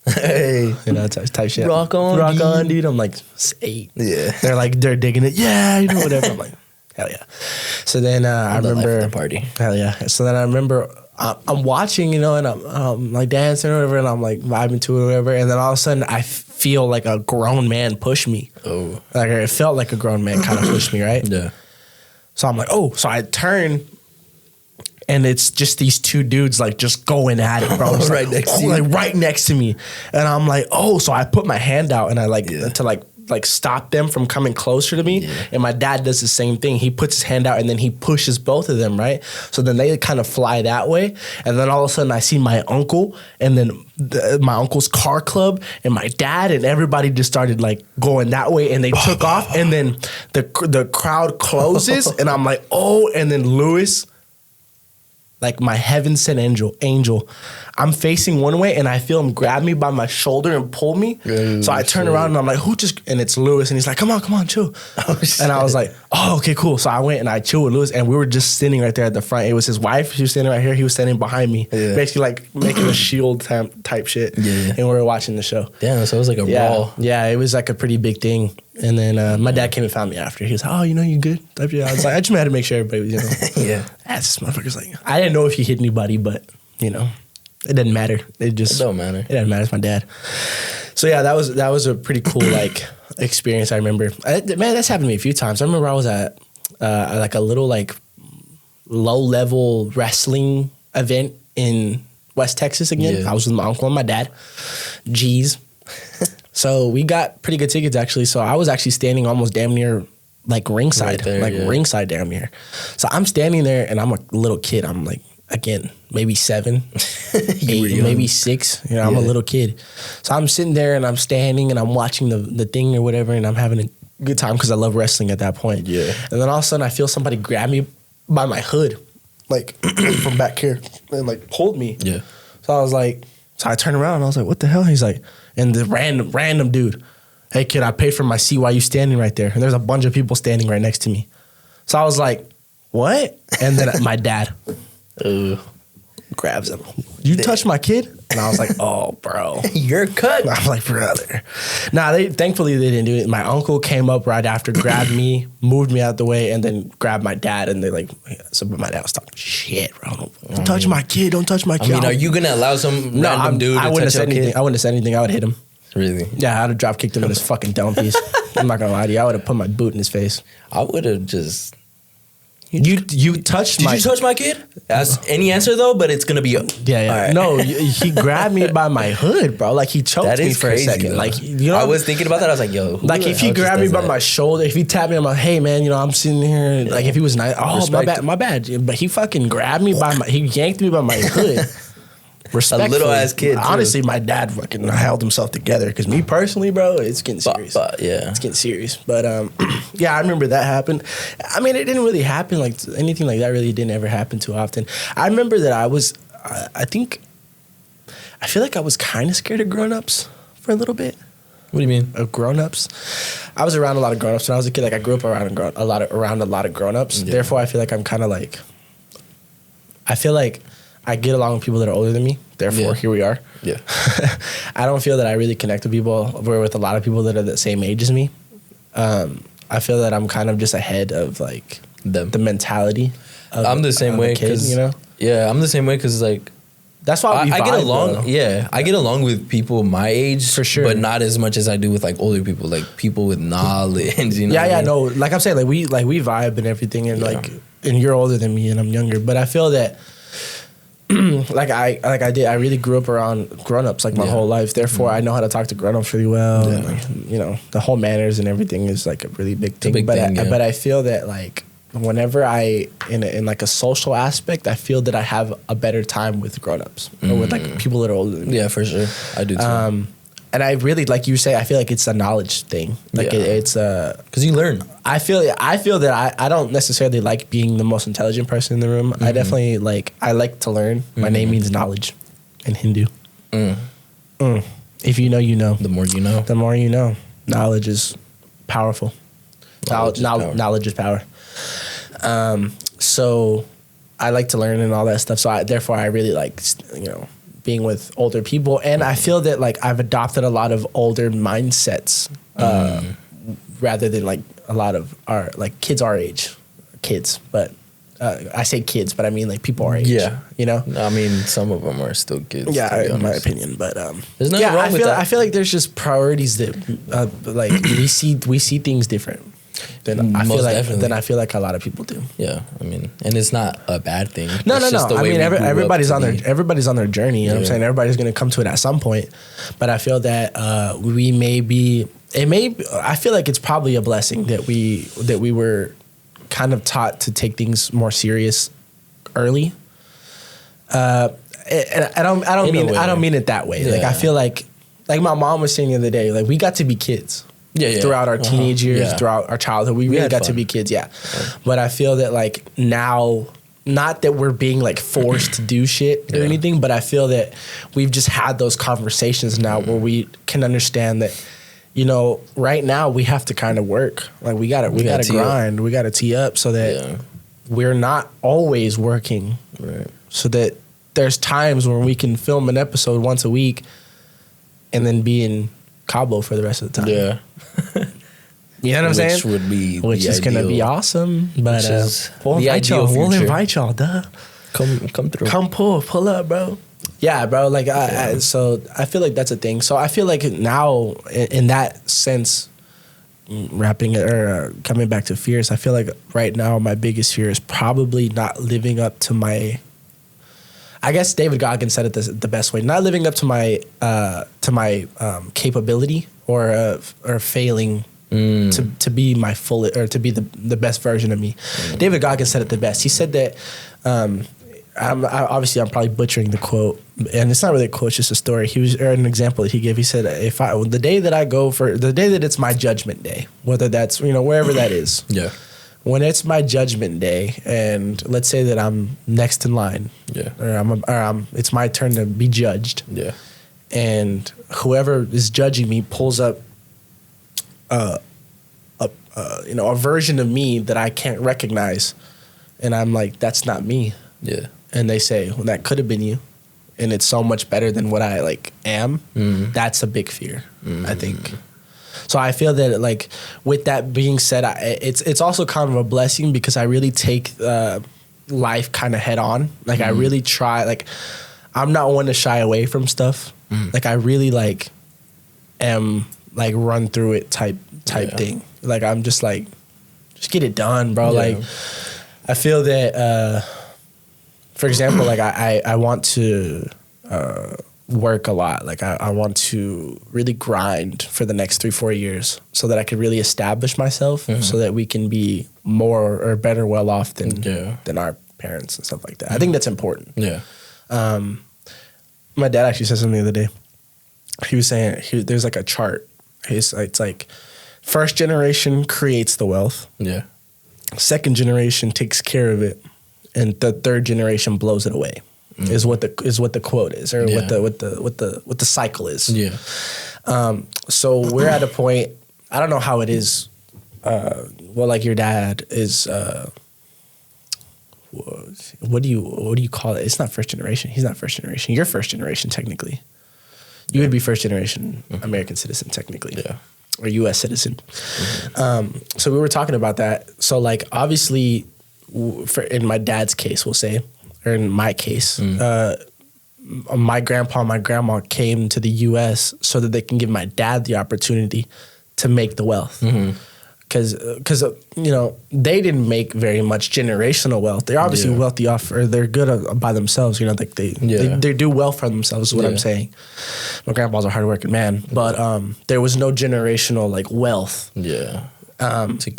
Hey, type shit. Rock on, dude. I'm like 8. Yeah. They're digging it. Yeah, whatever. I'm like, hell yeah. So then I remember the party. Hell yeah. So then I remember I'm watching, and I'm like dancing or whatever, and I'm like vibing to it or whatever, and then all of a sudden I feel like a grown man push me. Oh. Like it felt like a grown man kind of pushed me, right? Yeah. So I'm like, oh. So I turn. And it's just these two dudes like just going at it, bro. Right next to you. Like right next to me. And I'm like, oh, so I put my hand out and I to stop them from coming closer to me. Yeah. And my dad does the same thing. He puts his hand out and then he pushes both of them, right? So then they kind of fly that way. And then all of a sudden I see my uncle and then my uncle's car club and my dad and everybody just started like going that way and they took off. And then the crowd closes and I'm like, oh, and then Lewis like my heaven sent angel. I'm facing one way and I feel him grab me by my shoulder and pull me. So I turn around and I'm like, who just, and it's Lewis, and he's like, come on, chill. And I was like, oh, okay, cool. So I went and I chilled with Lewis, and we were just sitting right there at the front. It was his wife. She was standing right here. He was standing behind me, basically like making a shield type shit. And we were watching the show. Damn, so it was like a brawl. Yeah, it was like a pretty big thing. And then my dad came and found me after. He was like, oh, you good? I was like, I just had to make sure everybody was, this motherfucker's like, I didn't know if he hit anybody, but, it doesn't matter. It don't matter. It doesn't matter. It's my dad. So yeah, that was a pretty cool like experience. I remember, man, that's happened to me a few times. I remember I was at like a little like low level wrestling event in West Texas again. I was with my uncle and my dad. G's. So we got pretty good tickets actually. So I was actually standing almost damn near like ringside, ringside damn near. So I'm standing there and I'm a little kid. I'm like, again, maybe 7, 8, maybe 6. I'm a little kid. So I'm sitting there and I'm standing and I'm watching the thing or whatever, and I'm having a good time because I love wrestling at that point. Yeah. And then all of a sudden I feel somebody grab me by my hood, like from back here, and like pulled me. Yeah. So I was like, so I turned around and I was like, what the hell? He's like, and the random dude, hey kid, I paid for my seat. Why you standing right there? And there's a bunch of people standing right next to me. So I was like, what? And then my dad grabs him. You touched my kid? And I was like, oh, bro. You're cut. I'm like, brother. Nah, thankfully they didn't do it. My uncle came up right after, grabbed me, moved me out the way, and then grabbed my dad. And they're like, so my dad was talking shit, bro. Don't touch my kid. Don't touch my kid. I mean, are you going to allow some random dude to touch your kid? I wouldn't have said anything. I would have hit him. Really? Yeah, I'd have drop kicked him in his fucking dome piece. I'm not going to lie to you. I would have put my boot in his face. I would have just... You touched my... Did you touch my kid? That's any answer though, but it's gonna be yeah. Right. No, he grabbed me by my hood, bro. Like he choked me for a second. Though. Like I was thinking about that. I was like, yo. Like if he grabbed me by my shoulder, if he tapped me on my, hey man, I'm sitting here. Like if he was nice, my bad. But he fucking grabbed me he yanked me by my hood. Respectfully. A little ass kid. Honestly, my dad fucking held himself together because me personally, bro, it's getting serious. It's getting serious. But yeah, I remember that happened. I mean, it didn't really happen like anything like that. Really didn't ever happen too often. I remember that I feel like I was kind of scared of grown-ups for a little bit. What do you mean? Of grown-ups. I was around a lot of grown-ups when I was a kid. Like I grew up around a lot of grown-ups. Yeah. Therefore, I feel like I'm kind of like. I feel like I get along with people that are older than me. Therefore, here we are. Yeah. I don't feel that I really connect with people. We're with a lot of people that are the same age as me. I feel that I'm kind of just ahead of like the mentality. I'm the same way because Yeah, I'm the same way because like that's why I get along. Bro. Yeah, I get along with people my age for sure, but not as much as I do with like older people, like people with knowledge. No. Like I'm saying, like we vibe and everything, and like and you're older than me and I'm younger, but I feel that. I really grew up around grown-ups like my whole life. Therefore, I know how to talk to grown-ups really well. Yeah. And, like, the whole manners and everything is like a really big thing. But I feel that like whenever in like a social aspect, I feel that I have a better time with grown-ups or with like people that are older than me. Yeah, for sure. I do too. And I really, like you say, I feel like it's a knowledge thing. Like it's because you learn. I feel that I don't necessarily like being the most intelligent person in the room. I definitely I like to learn. My name means knowledge in Hindu. If you know, you know. The more you know. The more you know. Knowledge is powerful. Knowledge is power. So I like to learn and all that stuff. So therefore I really like, being with older people, and I feel that like I've adopted a lot of older mindsets rather than like a lot of our like kids our age, but I say kids, but I mean like people our age. Yeah, I mean some of them are still kids. Yeah, in my opinion, but there's nothing wrong with that. I feel like there's just priorities that like we see things different. Then I feel like a lot of people do. Yeah, I mean, and it's not a bad thing. No. I mean, everybody's on their journey. You know what I'm saying? Everybody's gonna come to it at some point. But I feel that I feel like it's probably a blessing that we were kind of taught to take things more serious early. And I don't mean it that way. Yeah. Like I feel like my mom was saying the other day, like we got to be kids. Throughout our teenage years, throughout our childhood, we really got to be kids. Yeah. But I feel that like now not that we're being like forced to do shit or anything, but I feel that we've just had those conversations now where we can understand that, you know, right now we have to kind of work. Like we gotta grind, we gotta tee up so that we're not always working. Right. So that there's times where we can film an episode once a week and then be in Cabo for the rest of the time. Yeah. You know what I'm saying? Which is going to be awesome. But we'll invite y'all, duh. Come through. Come pull up, bro. Yeah, bro. Like, so I feel like that's a thing. So I feel like now, in that sense, wrapping it or coming back to fears, I feel like right now my biggest fear is probably not living up to my. I guess David Goggins said it the best way: not living up to my capability or failing. To be my full or to be the best version of me. David Goggins said it the best. He said that I'm probably butchering the quote, and it's not really a quote, it's just a story. He was an example that he gave. He said, the day that it's my judgment day, whether that's, you know, wherever that is. Yeah. When it's my judgment day, and let's say that I'm next in line, or it's my turn to be judged, and whoever is judging me pulls up a version of me that I can't recognize, and I'm like, that's not me. Yeah. And they say, well, that could have been you, and it's so much better than what I like am. That's a big fear, I think. So I feel that, like, with that being said, it's also kind of a blessing because I really take life kind of head on. Like, I really try. Like, I'm not one to shy away from stuff. Like, I really am like run through it type thing. Like, I'm just like, just get it done, bro. Like, I feel that, for example, like I want to work a lot. Like I want to really grind for the next 3-4 years so that I can really establish myself so that we can be more or better well off than our parents and stuff like that. I think that's important. Yeah. My dad actually said something the other day. He was saying there's like a chart. It's like first generation creates the wealth. Yeah. Second generation takes care of it, and the third generation blows it away. Is what the quote is, or what the cycle is. Yeah. So we're at a point. I don't know how it is. Well, like your dad is. What do you call it? It's not first generation. He's not first generation. You're first generation technically. You would be first generation American citizen technically. Yeah. Or U.S. citizen. So we were talking about that. So like obviously, in my dad's case, we'll say, or in my case, my grandpa and my grandma came to the U.S. so that they can give my dad the opportunity to make the wealth. Because you know, they didn't make very much generational wealth. They're obviously wealthy off, or they're good by themselves. You know, like they do well for themselves. Is what I'm saying. My grandpa's a hardworking man, but there was no generational like wealth. Yeah. To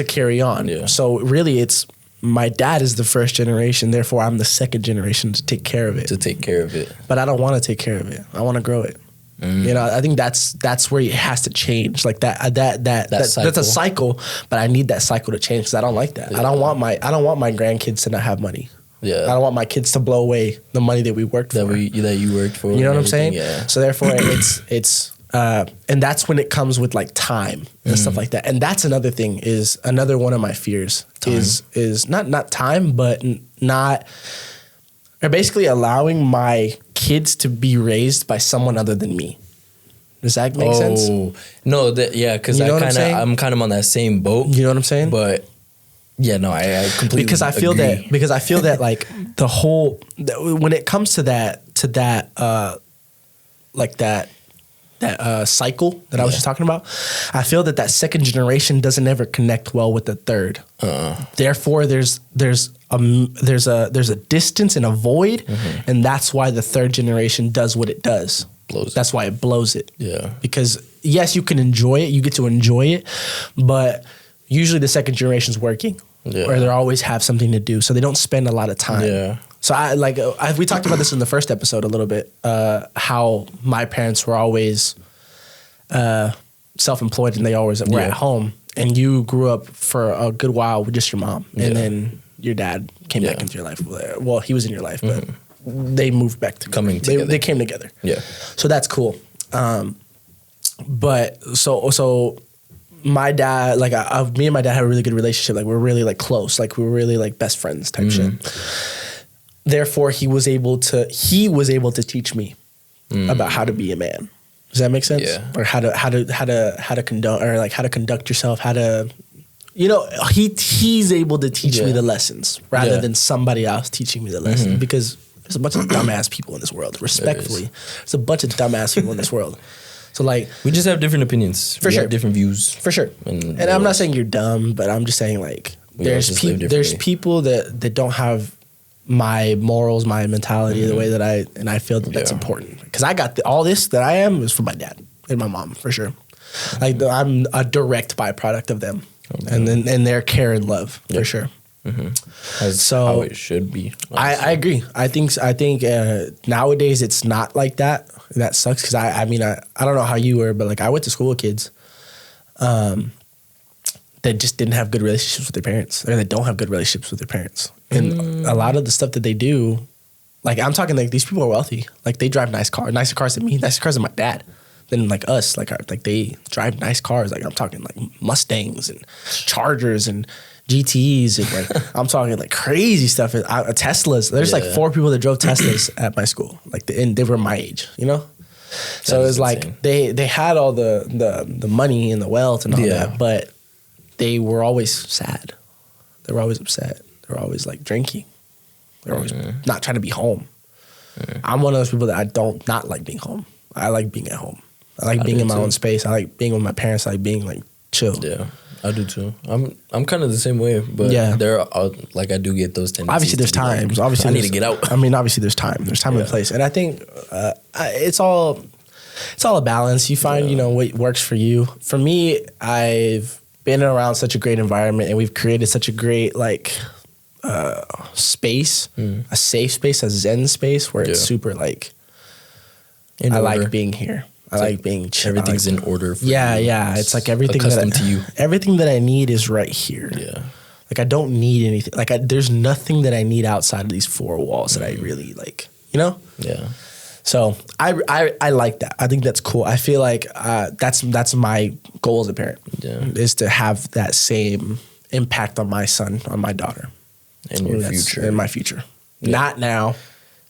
carry on. Yeah. So really, it's my dad is the first generation. Therefore, I'm the second generation to take care of it. But I don't want to take care of it. I want to grow it. You know, I think that's where it has to change. Like that's a cycle, but I need that cycle to change because I don't like that. Yeah. I don't want my grandkids to not have money. Yeah, I don't want my kids to blow away the money that we worked for. That you worked for. You know what I'm saying? Yeah. So therefore, it's and that's when it comes with like time and stuff like that. And that's another thing. Is another one of my fears is not time, but not. Or basically allowing my kids to be raised by someone other than me. Does that make sense? No, because I'm kind of on that same boat. You know what I'm saying? But yeah, no, I completely because I feel that like the whole when it comes to that cycle that I was just talking about, I feel that second generation doesn't ever connect well with the third. Therefore, there's a distance and a void, and that's why the third generation does what it does. That's why it blows it. Yeah. Because yes, you can enjoy it, you get to enjoy it, but usually the second generation's working, or they always have something to do, so they don't spend a lot of time. Yeah. So we talked about this in the first episode a little bit, how my parents were always self-employed and they always were at home, and you grew up for a good while with just your mom, and then your dad came back into your life. Well, he was in your life, but they moved back together. They came together. Yeah. So that's cool. But so my dad, like me and my dad had a really good relationship. Like we're really like close. Like we were really like best friends type shit. Therefore, he was able to teach me about how to be a man. Does that make sense? Yeah. Or how to conduct yourself, how to, you know, he's able to teach me the lessons rather than somebody else teaching me the lessons because there's a bunch of dumbass people in this world. Respectfully, there's a bunch of dumbass people in this world. So like we just have different opinions. We have different views. For sure. And I'm not saying you're dumb, but I'm just saying like there's people that don't have my morals, my mentality, the way that I feel that's important. Because I got all this that I am is from my dad and my mom for sure. Like I'm a direct byproduct of them, and their care and love for sure. So how it should be. I agree. I think nowadays it's not like that. That sucks because I mean I don't know how you were, but like I went to school with kids that just didn't have good relationships with their parents, or that don't have good relationships with their parents. And a lot of the stuff that they do, like I'm talking like these people are wealthy. Like they drive nicer cars than me, nicer cars than my dad, than like us. Like they drive nice cars. Like I'm talking like Mustangs and Chargers and GTEs and like I'm talking like crazy stuff. Teslas. There's like 4 people that drove Teslas at my school. Like and they were my age, you know. So it's like they had all the money and the wealth and all that, but they were always sad. They were always upset. They were always like drinking. They were always not trying to be home. I'm one of those people that I don't not like being home. I like being at home. I like being in my own space. I like being with my parents. I like being like chill. Yeah, I do too. I'm kind of the same way, but there are like I do get those tendencies. Obviously, there's times. Like, obviously, I need to get out. I mean, obviously, there's time. There's time and place, and I think it's all a balance. You find you know what works for you. For me, I've been around such a great environment, and we've created such a great like space, a safe space, a zen space where it's super like. I like being here. I like being chill. Everything's in order for you. Yeah. It's like everything everything that I need is right here. Yeah. Like I don't need anything. Like there's nothing that I need outside of these 4 walls that I really like, you know? Yeah. So I like that. I think that's cool. I feel like that's my goal as a parent is to have that same impact on my son, on my daughter. In your future. In my future. Yeah. Not now.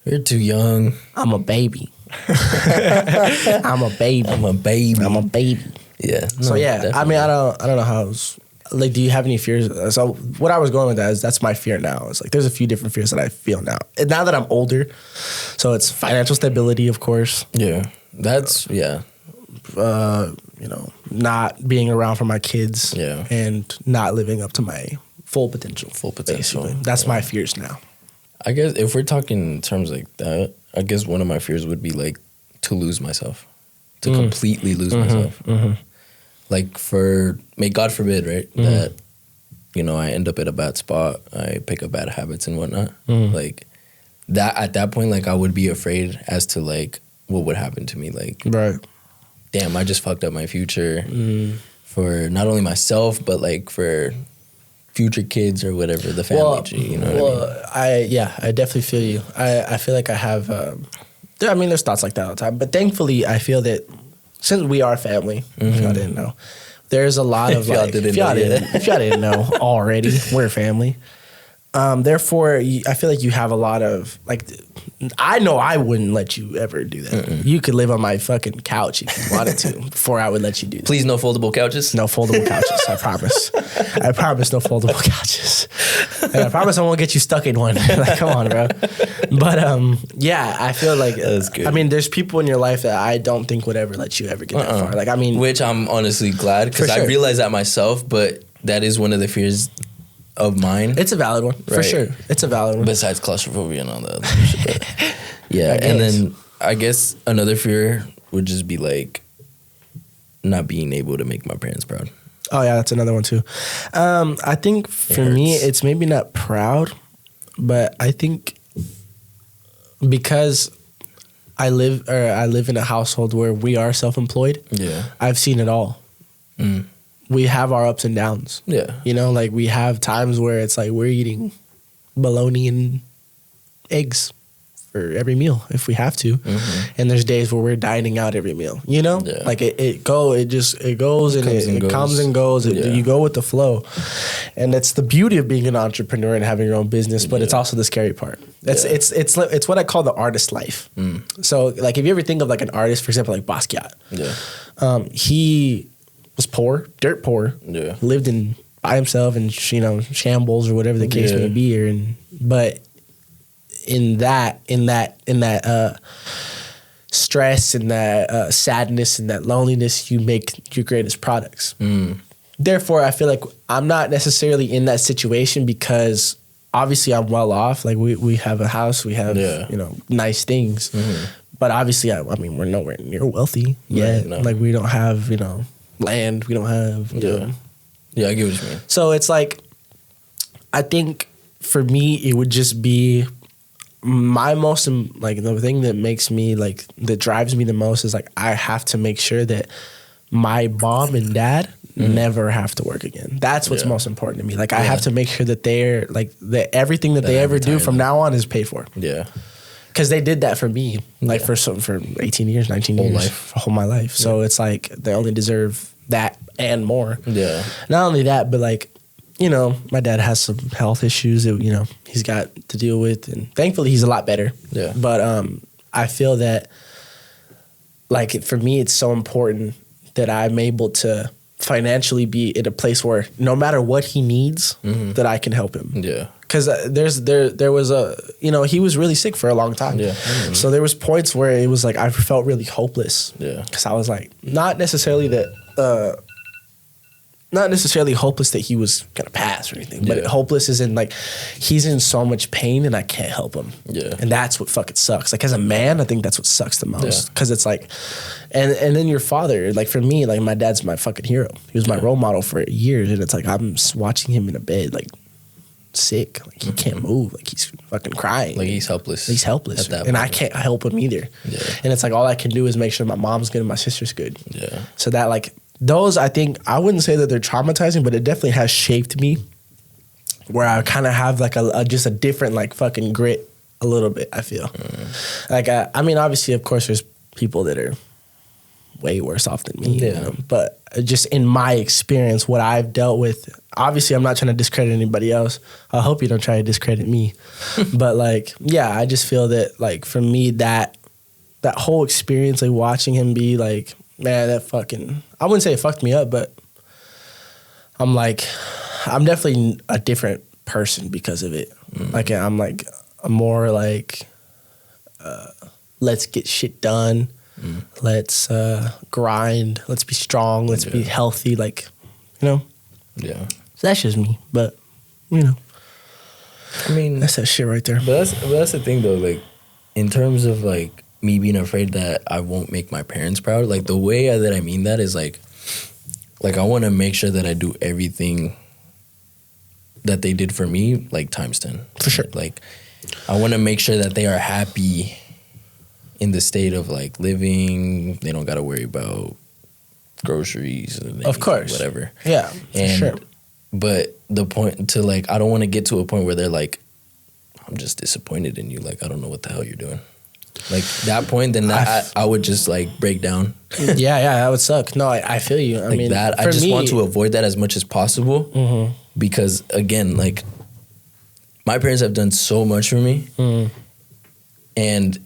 You're too young. I'm a baby. I'm a baby. Yeah. No, so yeah, definitely. I mean, I don't know how. Like, do you have any fears? So what I was going with that is that's my fear now. It's like there's a few different fears that I feel now. And now that I'm older, so it's financial stability, of course. Yeah, that's you know, not being around for my kids. Yeah, and not living up to my full potential. Basically. That's my fears now. I guess if we're talking in terms like that, I guess one of my fears would be like to lose myself, to completely lose myself. Like may God forbid, right? That, you know, I end up at a bad spot. I pick up bad habits and whatnot. Like that, at that point, like I would be afraid as to like what would happen to me. Like, damn, I just fucked up my future for not only myself, but like for future kids or whatever, the family tree, you know what I mean? I definitely feel you. I feel like I have, I mean, there's thoughts like that all the time, but thankfully I feel that since we are family, if y'all didn't know, there's a lot of like, if y'all didn't know already, we're family. Therefore, I feel like you have a lot of like. I know I wouldn't let you ever do that. You could live on my fucking couch if you wanted to before I would let you do that. Please, no foldable couches. No foldable couches. I promise. I promise, no foldable couches. And I promise I won't get you stuck in one. Like, come on, bro. But yeah, I feel like that's good. I mean, there's people in your life that I don't think would ever let you ever get that far. Like, I mean, which I'm honestly glad because I realize that myself. But that is one of the fears of mine. It's a valid one, for sure. It's a valid one. Besides claustrophobia and all that other shit. Yeah, and then I guess another fear would just be like not being able to make my parents proud. Oh yeah, that's another one too. I think for me, it's maybe not proud, but I think because I live in a household where we are self-employed. Yeah, I've seen it all. We have our ups and downs. Yeah. You know, like we have times where it's like we're eating bologna and eggs for every meal if we have to. And there's days where we're dining out every meal, you know? Yeah. Like it goes and it comes and goes. You go with the flow. And that's the beauty of being an entrepreneur and having your own business, but it's also the scary part. It's what I call the artist life. So like if you ever think of like an artist, for example, like Basquiat, he was poor, dirt poor, lived in by himself in shambles or whatever the case may be, but in that stress and that sadness and that loneliness, you make your greatest products. Therefore, I feel like I'm not necessarily in that situation because obviously I'm well off. Like we have a house, we have nice things, but obviously I mean we're nowhere near wealthy yet. Right, no. Like we don't have land, we don't have I get what you mean. So it's like I think for me it would just be my most like the thing that makes me like that drives me the most is like I have to make sure that my mom and dad never have to work again. That's what's most important to me. Like I have to make sure that they're like that everything that they ever do from now on is paid for. Yeah. Because they did that for me, like for 18 years, 19 years, whole my life. So it's like they only deserve that and more. Yeah. Not only that, but like, my dad has some health issues that, he's got to deal with. And thankfully, he's a lot better. Yeah. But I feel that, like, for me, it's so important that I'm able to financially be in a place where no matter what he needs, that I can help him. Yeah. Because there was he was really sick for a long time. Yeah. So there was points where it was like I felt really hopeless. Yeah. Because I was like, not necessarily hopeless that he was gonna pass or anything, but hopeless is in like he's in so much pain and I can't help him. Yeah. And that's what fucking sucks. Like as a man, I think that's what sucks the most because it's like, and then your father, like for me, like my dad's my fucking hero. He was my role model for years, and it's like I'm watching him in a bed like sick, like he can't move, like he's fucking crying, like he's helpless at that and moment. I can't help him either. Yeah. And it's like all I can do is make sure my mom's good and my sister's good. Yeah. So that like those, I think I wouldn't say that they're traumatizing, but it definitely has shaped me where I kind of have like just a different like fucking grit a little bit. I feel like I mean obviously of course there's people that are way worse off than me, but just in my experience, what I've dealt with, obviously I'm not trying to discredit anybody else. I hope you don't try to discredit me. But like, yeah, I just feel that like for me, that whole experience, like watching him be like, man, that fucking, I wouldn't say it fucked me up, but I'm definitely a different person because of it. Like I'm more like, let's get shit done. Let's grind. Let's be strong. Let's be healthy. Like, Yeah. So that's just me. But, I mean, that's that shit right there. But that's the thing though. Like, in terms of like me being afraid that I won't make my parents proud. Like the way that I mean that is like I want to make sure that I do everything that they did for me, like times 10. For sure. Like, I want to make sure that they are happy in the state of like living. They don't got to worry about groceries, of course, whatever. Yeah, and sure. But the point to like, I don't want to get to a point where they're like, I'm just disappointed in you. Like, I don't know what the hell you're doing. Like that point, then I would just like break down. yeah, that would suck. No, I feel you. I mean, that I just want to avoid that as much as possible because again, like my parents have done so much for me, and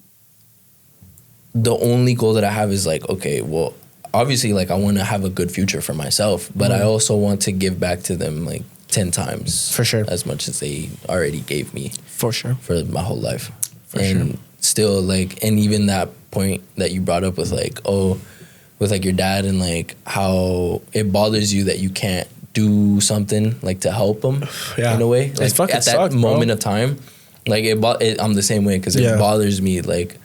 the only goal that I have is like, okay, well, obviously, like I want to have a good future for myself, but I also want to give back to them like 10 times for sure as much as they already gave me for sure for my whole life. For sure. Still like, and even that point that you brought up with like, with like your dad and like how it bothers you that you can't do something like to help them in a way. Like at that moment of time, like I'm the same way because it bothers me. Like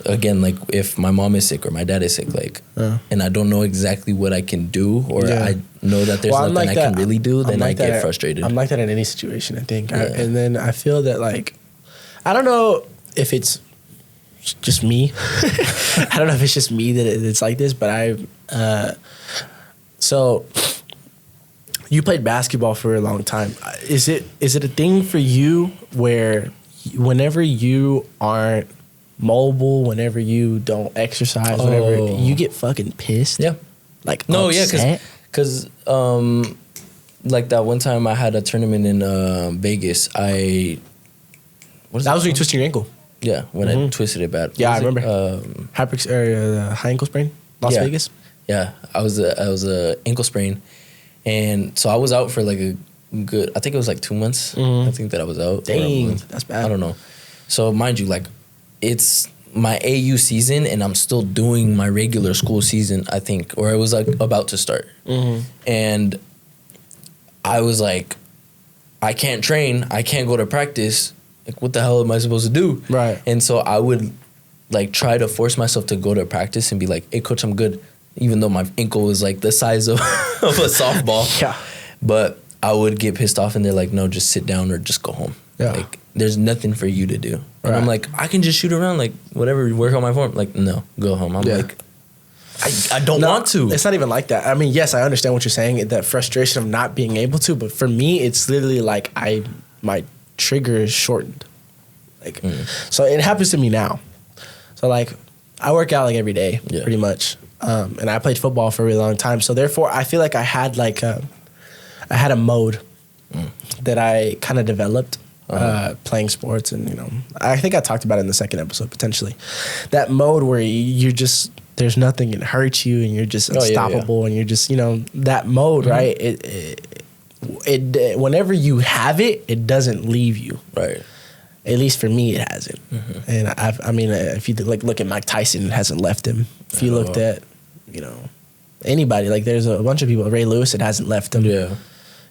again, like if my mom is sick or my dad is sick, like, and I don't know exactly what I can do, or I know that there's nothing like I can really do, then I get frustrated. I'm like that in any situation, I think. And then I feel that like, I don't know if it's just me. I don't know if it's just me that it's like this, but so You played basketball for a long time. Is it a thing for you where whenever you aren't mobile, whenever you don't exercise, whenever you get fucking pissed? Yeah. Like no, upset? yeah, because like that one time I had a tournament in Vegas. That was when you twisted your ankle. Yeah, when I twisted it bad. Yeah, I remember. High ankle sprain, Las Vegas. Yeah, I was a ankle sprain, and so I was out for like a good. I think it was like 2 months. I think that I was out. Dang, that's bad. I don't know. So mind you, like it's my AU season, and I'm still doing my regular school season. I think, or it was like about to start, and I was like, I can't train. I can't go to practice. Like, what the hell am I supposed to do? Right. And so I would like try to force myself to go to practice and be like, hey, coach, I'm good. Even though my ankle was like the size of, of a softball. Yeah. But I would get pissed off and they're like, no, just sit down or just go home. Yeah. Like, there's nothing for you to do. And I'm Right. like, I can just shoot around, like, whatever, work on my form. Like, no, go home. I'm like, I don't want to. It's not even like that. I mean, yes, I understand what you're saying, that frustration of not being able to, but for me, it's literally like my trigger is shortened. Like, so it happens to me now. So like, I work out like every day, pretty much. And I played football for a really long time. So therefore, I feel like I had like I had a mode that I kind of developed playing sports. And, you know, I think I talked about it in the second episode, potentially. That mode where you're just, there's nothing can hurt you and you're just unstoppable and you're just, you know, that mode, right? It whenever you have it, it doesn't leave you. Right. At least for me, it hasn't. And I mean, if you like look at Mike Tyson, it hasn't left him. If you looked at, you know, anybody, like there's a bunch of people, Ray Lewis, it hasn't left him. Yeah.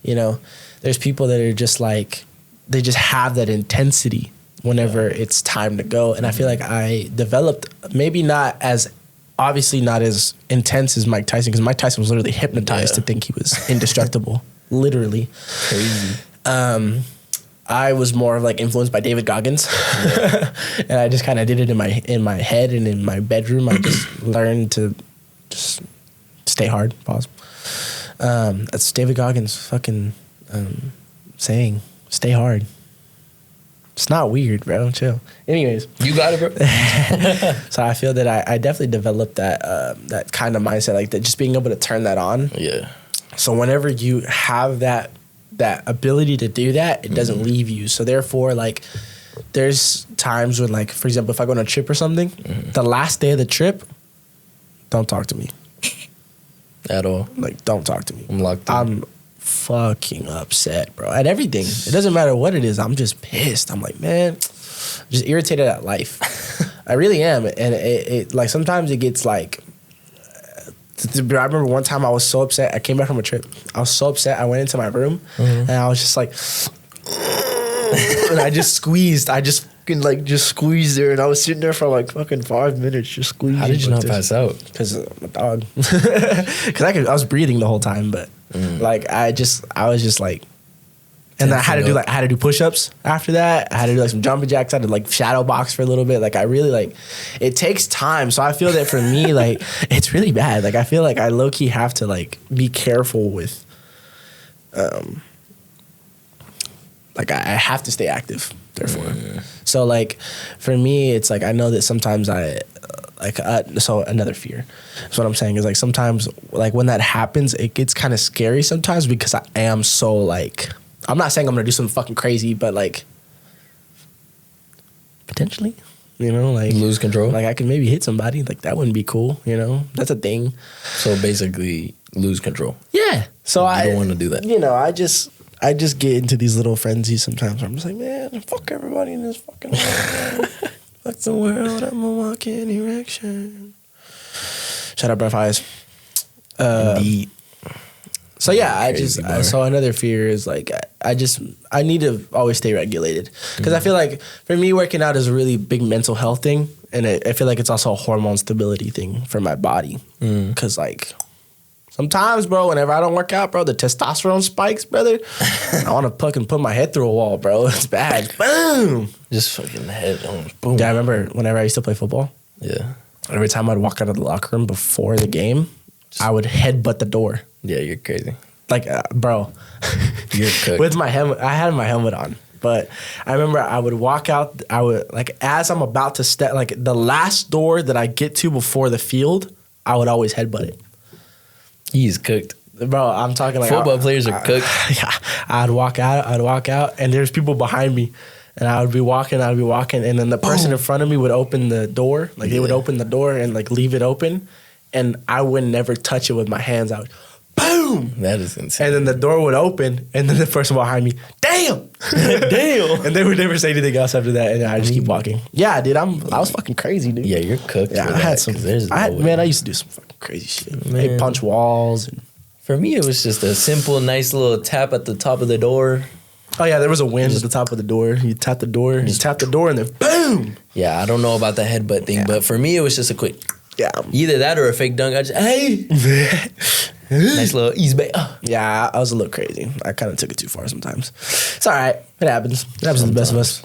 You know, there's people that are just like, they just have that intensity whenever it's time to go. And I feel like I developed, maybe not as, obviously not as intense as Mike Tyson, because Mike Tyson was literally hypnotized to think he was indestructible. Literally. Crazy. I was more of like influenced by David Goggins, and I just kind of did it in my head and in my bedroom. I just learned to just stay hard. Pause. That's David Goggins' fucking saying. Stay hard. It's not weird, bro. Chill. Anyways, you got it, bro. So I feel that I definitely developed that kind of mindset, like that, just being able to turn that on. Yeah. So whenever you have that ability to do that, it doesn't leave you. So therefore, like, there's times when, like, for example, if I go on a trip or something, the last day of the trip, don't talk to me. At all. Like, don't talk to me. I'm locked in. I'm fucking upset, bro. At everything. It doesn't matter what it is. I'm just pissed. I'm like, man, just irritated at life. I really am. And it like, sometimes it gets like, I remember one time I was so upset. I came back from a trip. I was so upset. I went into my room and I was just like, and I just squeezed. I just fucking like just squeezed there, and I was sitting there for like fucking 5 minutes just squeezing. How did you not pass out? Because I'm a dog. Because I was breathing the whole time, but like I was just like. And then I had to do push-ups after that. I had to do like some jumping jacks. I had to like shadow box for a little bit. Like I really like, it takes time. So I feel that for me, like it's really bad. Like I feel like I low key have to like be careful with, like I have to stay active. Therefore, so like for me, it's like I know that sometimes so another fear. So what I'm saying is like sometimes like when that happens, it gets kind of scary sometimes because I am so like. I'm not saying I'm gonna do something fucking crazy, but like potentially, you know, like lose control. Like I could maybe hit somebody. Like that wouldn't be cool, you know. That's a thing. So basically, lose control. Yeah. So I don't want to do that. You know, I just get into these little frenzies sometimes. I'm just like, man, fuck everybody in this fucking world. Fuck the world. I'm gonna walk in erection. Shut up, breath eyes. Indeed. So yeah, so another fear is like I need to always stay regulated because I feel like for me working out is a really big mental health thing, and I feel like it's also a hormone stability thing for my body because like sometimes, bro, whenever I don't work out, bro, the testosterone spikes, brother. I want to fucking put my head through a wall, bro. It's bad. Boom. Just fucking head on. Boom. Yeah, I remember whenever I used to play football. Yeah. Every time I'd walk out of the locker room before the game, I would headbutt the door. Yeah, you're crazy. Like, bro, You're cooked. with my helmet, I had my helmet on. But I remember I would walk out. I would like as I'm about to step, like the last door that I get to before the field, I would always headbutt it. He's cooked. Bro, I'm talking like football players are cooked. Yeah, I'd walk out, and there's people behind me, and I would be walking, and then the person in front of me would open the door, like they would open the door and like leave it open, and I would never touch it with my hands. I would, boom, That is insane. and then the door would open, and then the person behind me, damn, Damn. and they would never say anything else after that, and I just keep walking. Yeah, dude, I was fucking crazy, dude. Yeah, you're cooked. Yeah, for I had that, some. 'cause there's I no way. I used to do some fucking crazy shit. Man. Like punch walls. And, For me, it was just a simple, nice little tap at the top of the door. oh yeah, there was a wind at the top of the door. You tap the door, and then boom. Yeah, I don't know about the headbutt thing, but for me, it was just a quick, Yeah, either that or a fake dunk. I just, hey, nice little ease back. yeah. I was a little crazy. I kind of took it too far sometimes. It's all right. It happens. It happens to the best of us.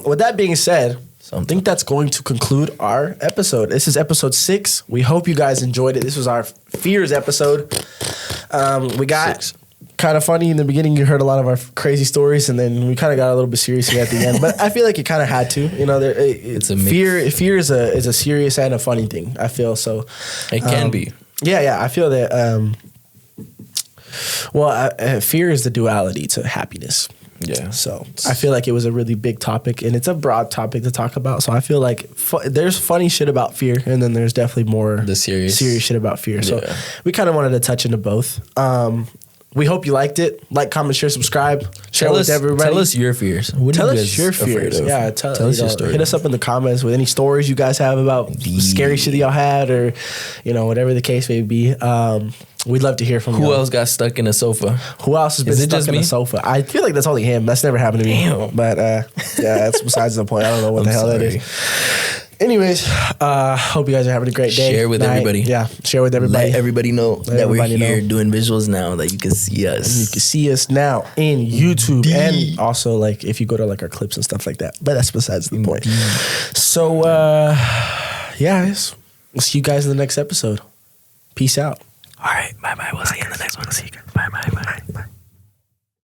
With that being said, I think that's going to conclude our episode. This is episode 6. We hope you guys enjoyed it. This was our fears episode. We got kind of funny in the beginning. You heard a lot of our crazy stories, and then we kind of got a little bit serious here at the end. But I feel like it kind of had to. You know, It's a mix. fear is a serious and a funny thing. I feel so. It can be. Yeah. I feel that. Fear is the duality to happiness. Yeah. So I feel like it was a really big topic, and it's a broad topic to talk about. So I feel like there's funny shit about fear, and then there's definitely more The serious shit about fear. So Yeah. we kind of wanted to touch into both. We hope you liked it. Like, comment, share, subscribe. Share Tell with us, everybody. tell us your fears. What Tell are you us guys your afraid fears. of? Yeah, tell us your story. Hit us up in the comments with any stories you guys have about scary shit that y'all had, or whatever the case may be. We'd love to hear from Who y'all. else got stuck in a sofa? Who else has been Is it stuck just in me? a sofa? I feel like that's only him. That's never happened to me. Damn. But yeah, that's besides the point. I don't know what the hell that sorry. is. Anyways, hope you guys are having a great day. Share with everybody. Yeah, share with everybody. Let everybody know that everybody we're here know. doing visuals now, that you can see us. You can see us now in YouTube, and also like if you go to like our clips and stuff like that. But that's besides the point. So yes, we'll see you guys in the next episode. Peace out. All right, bye bye. We'll see you in the next one. See you guys. Bye bye.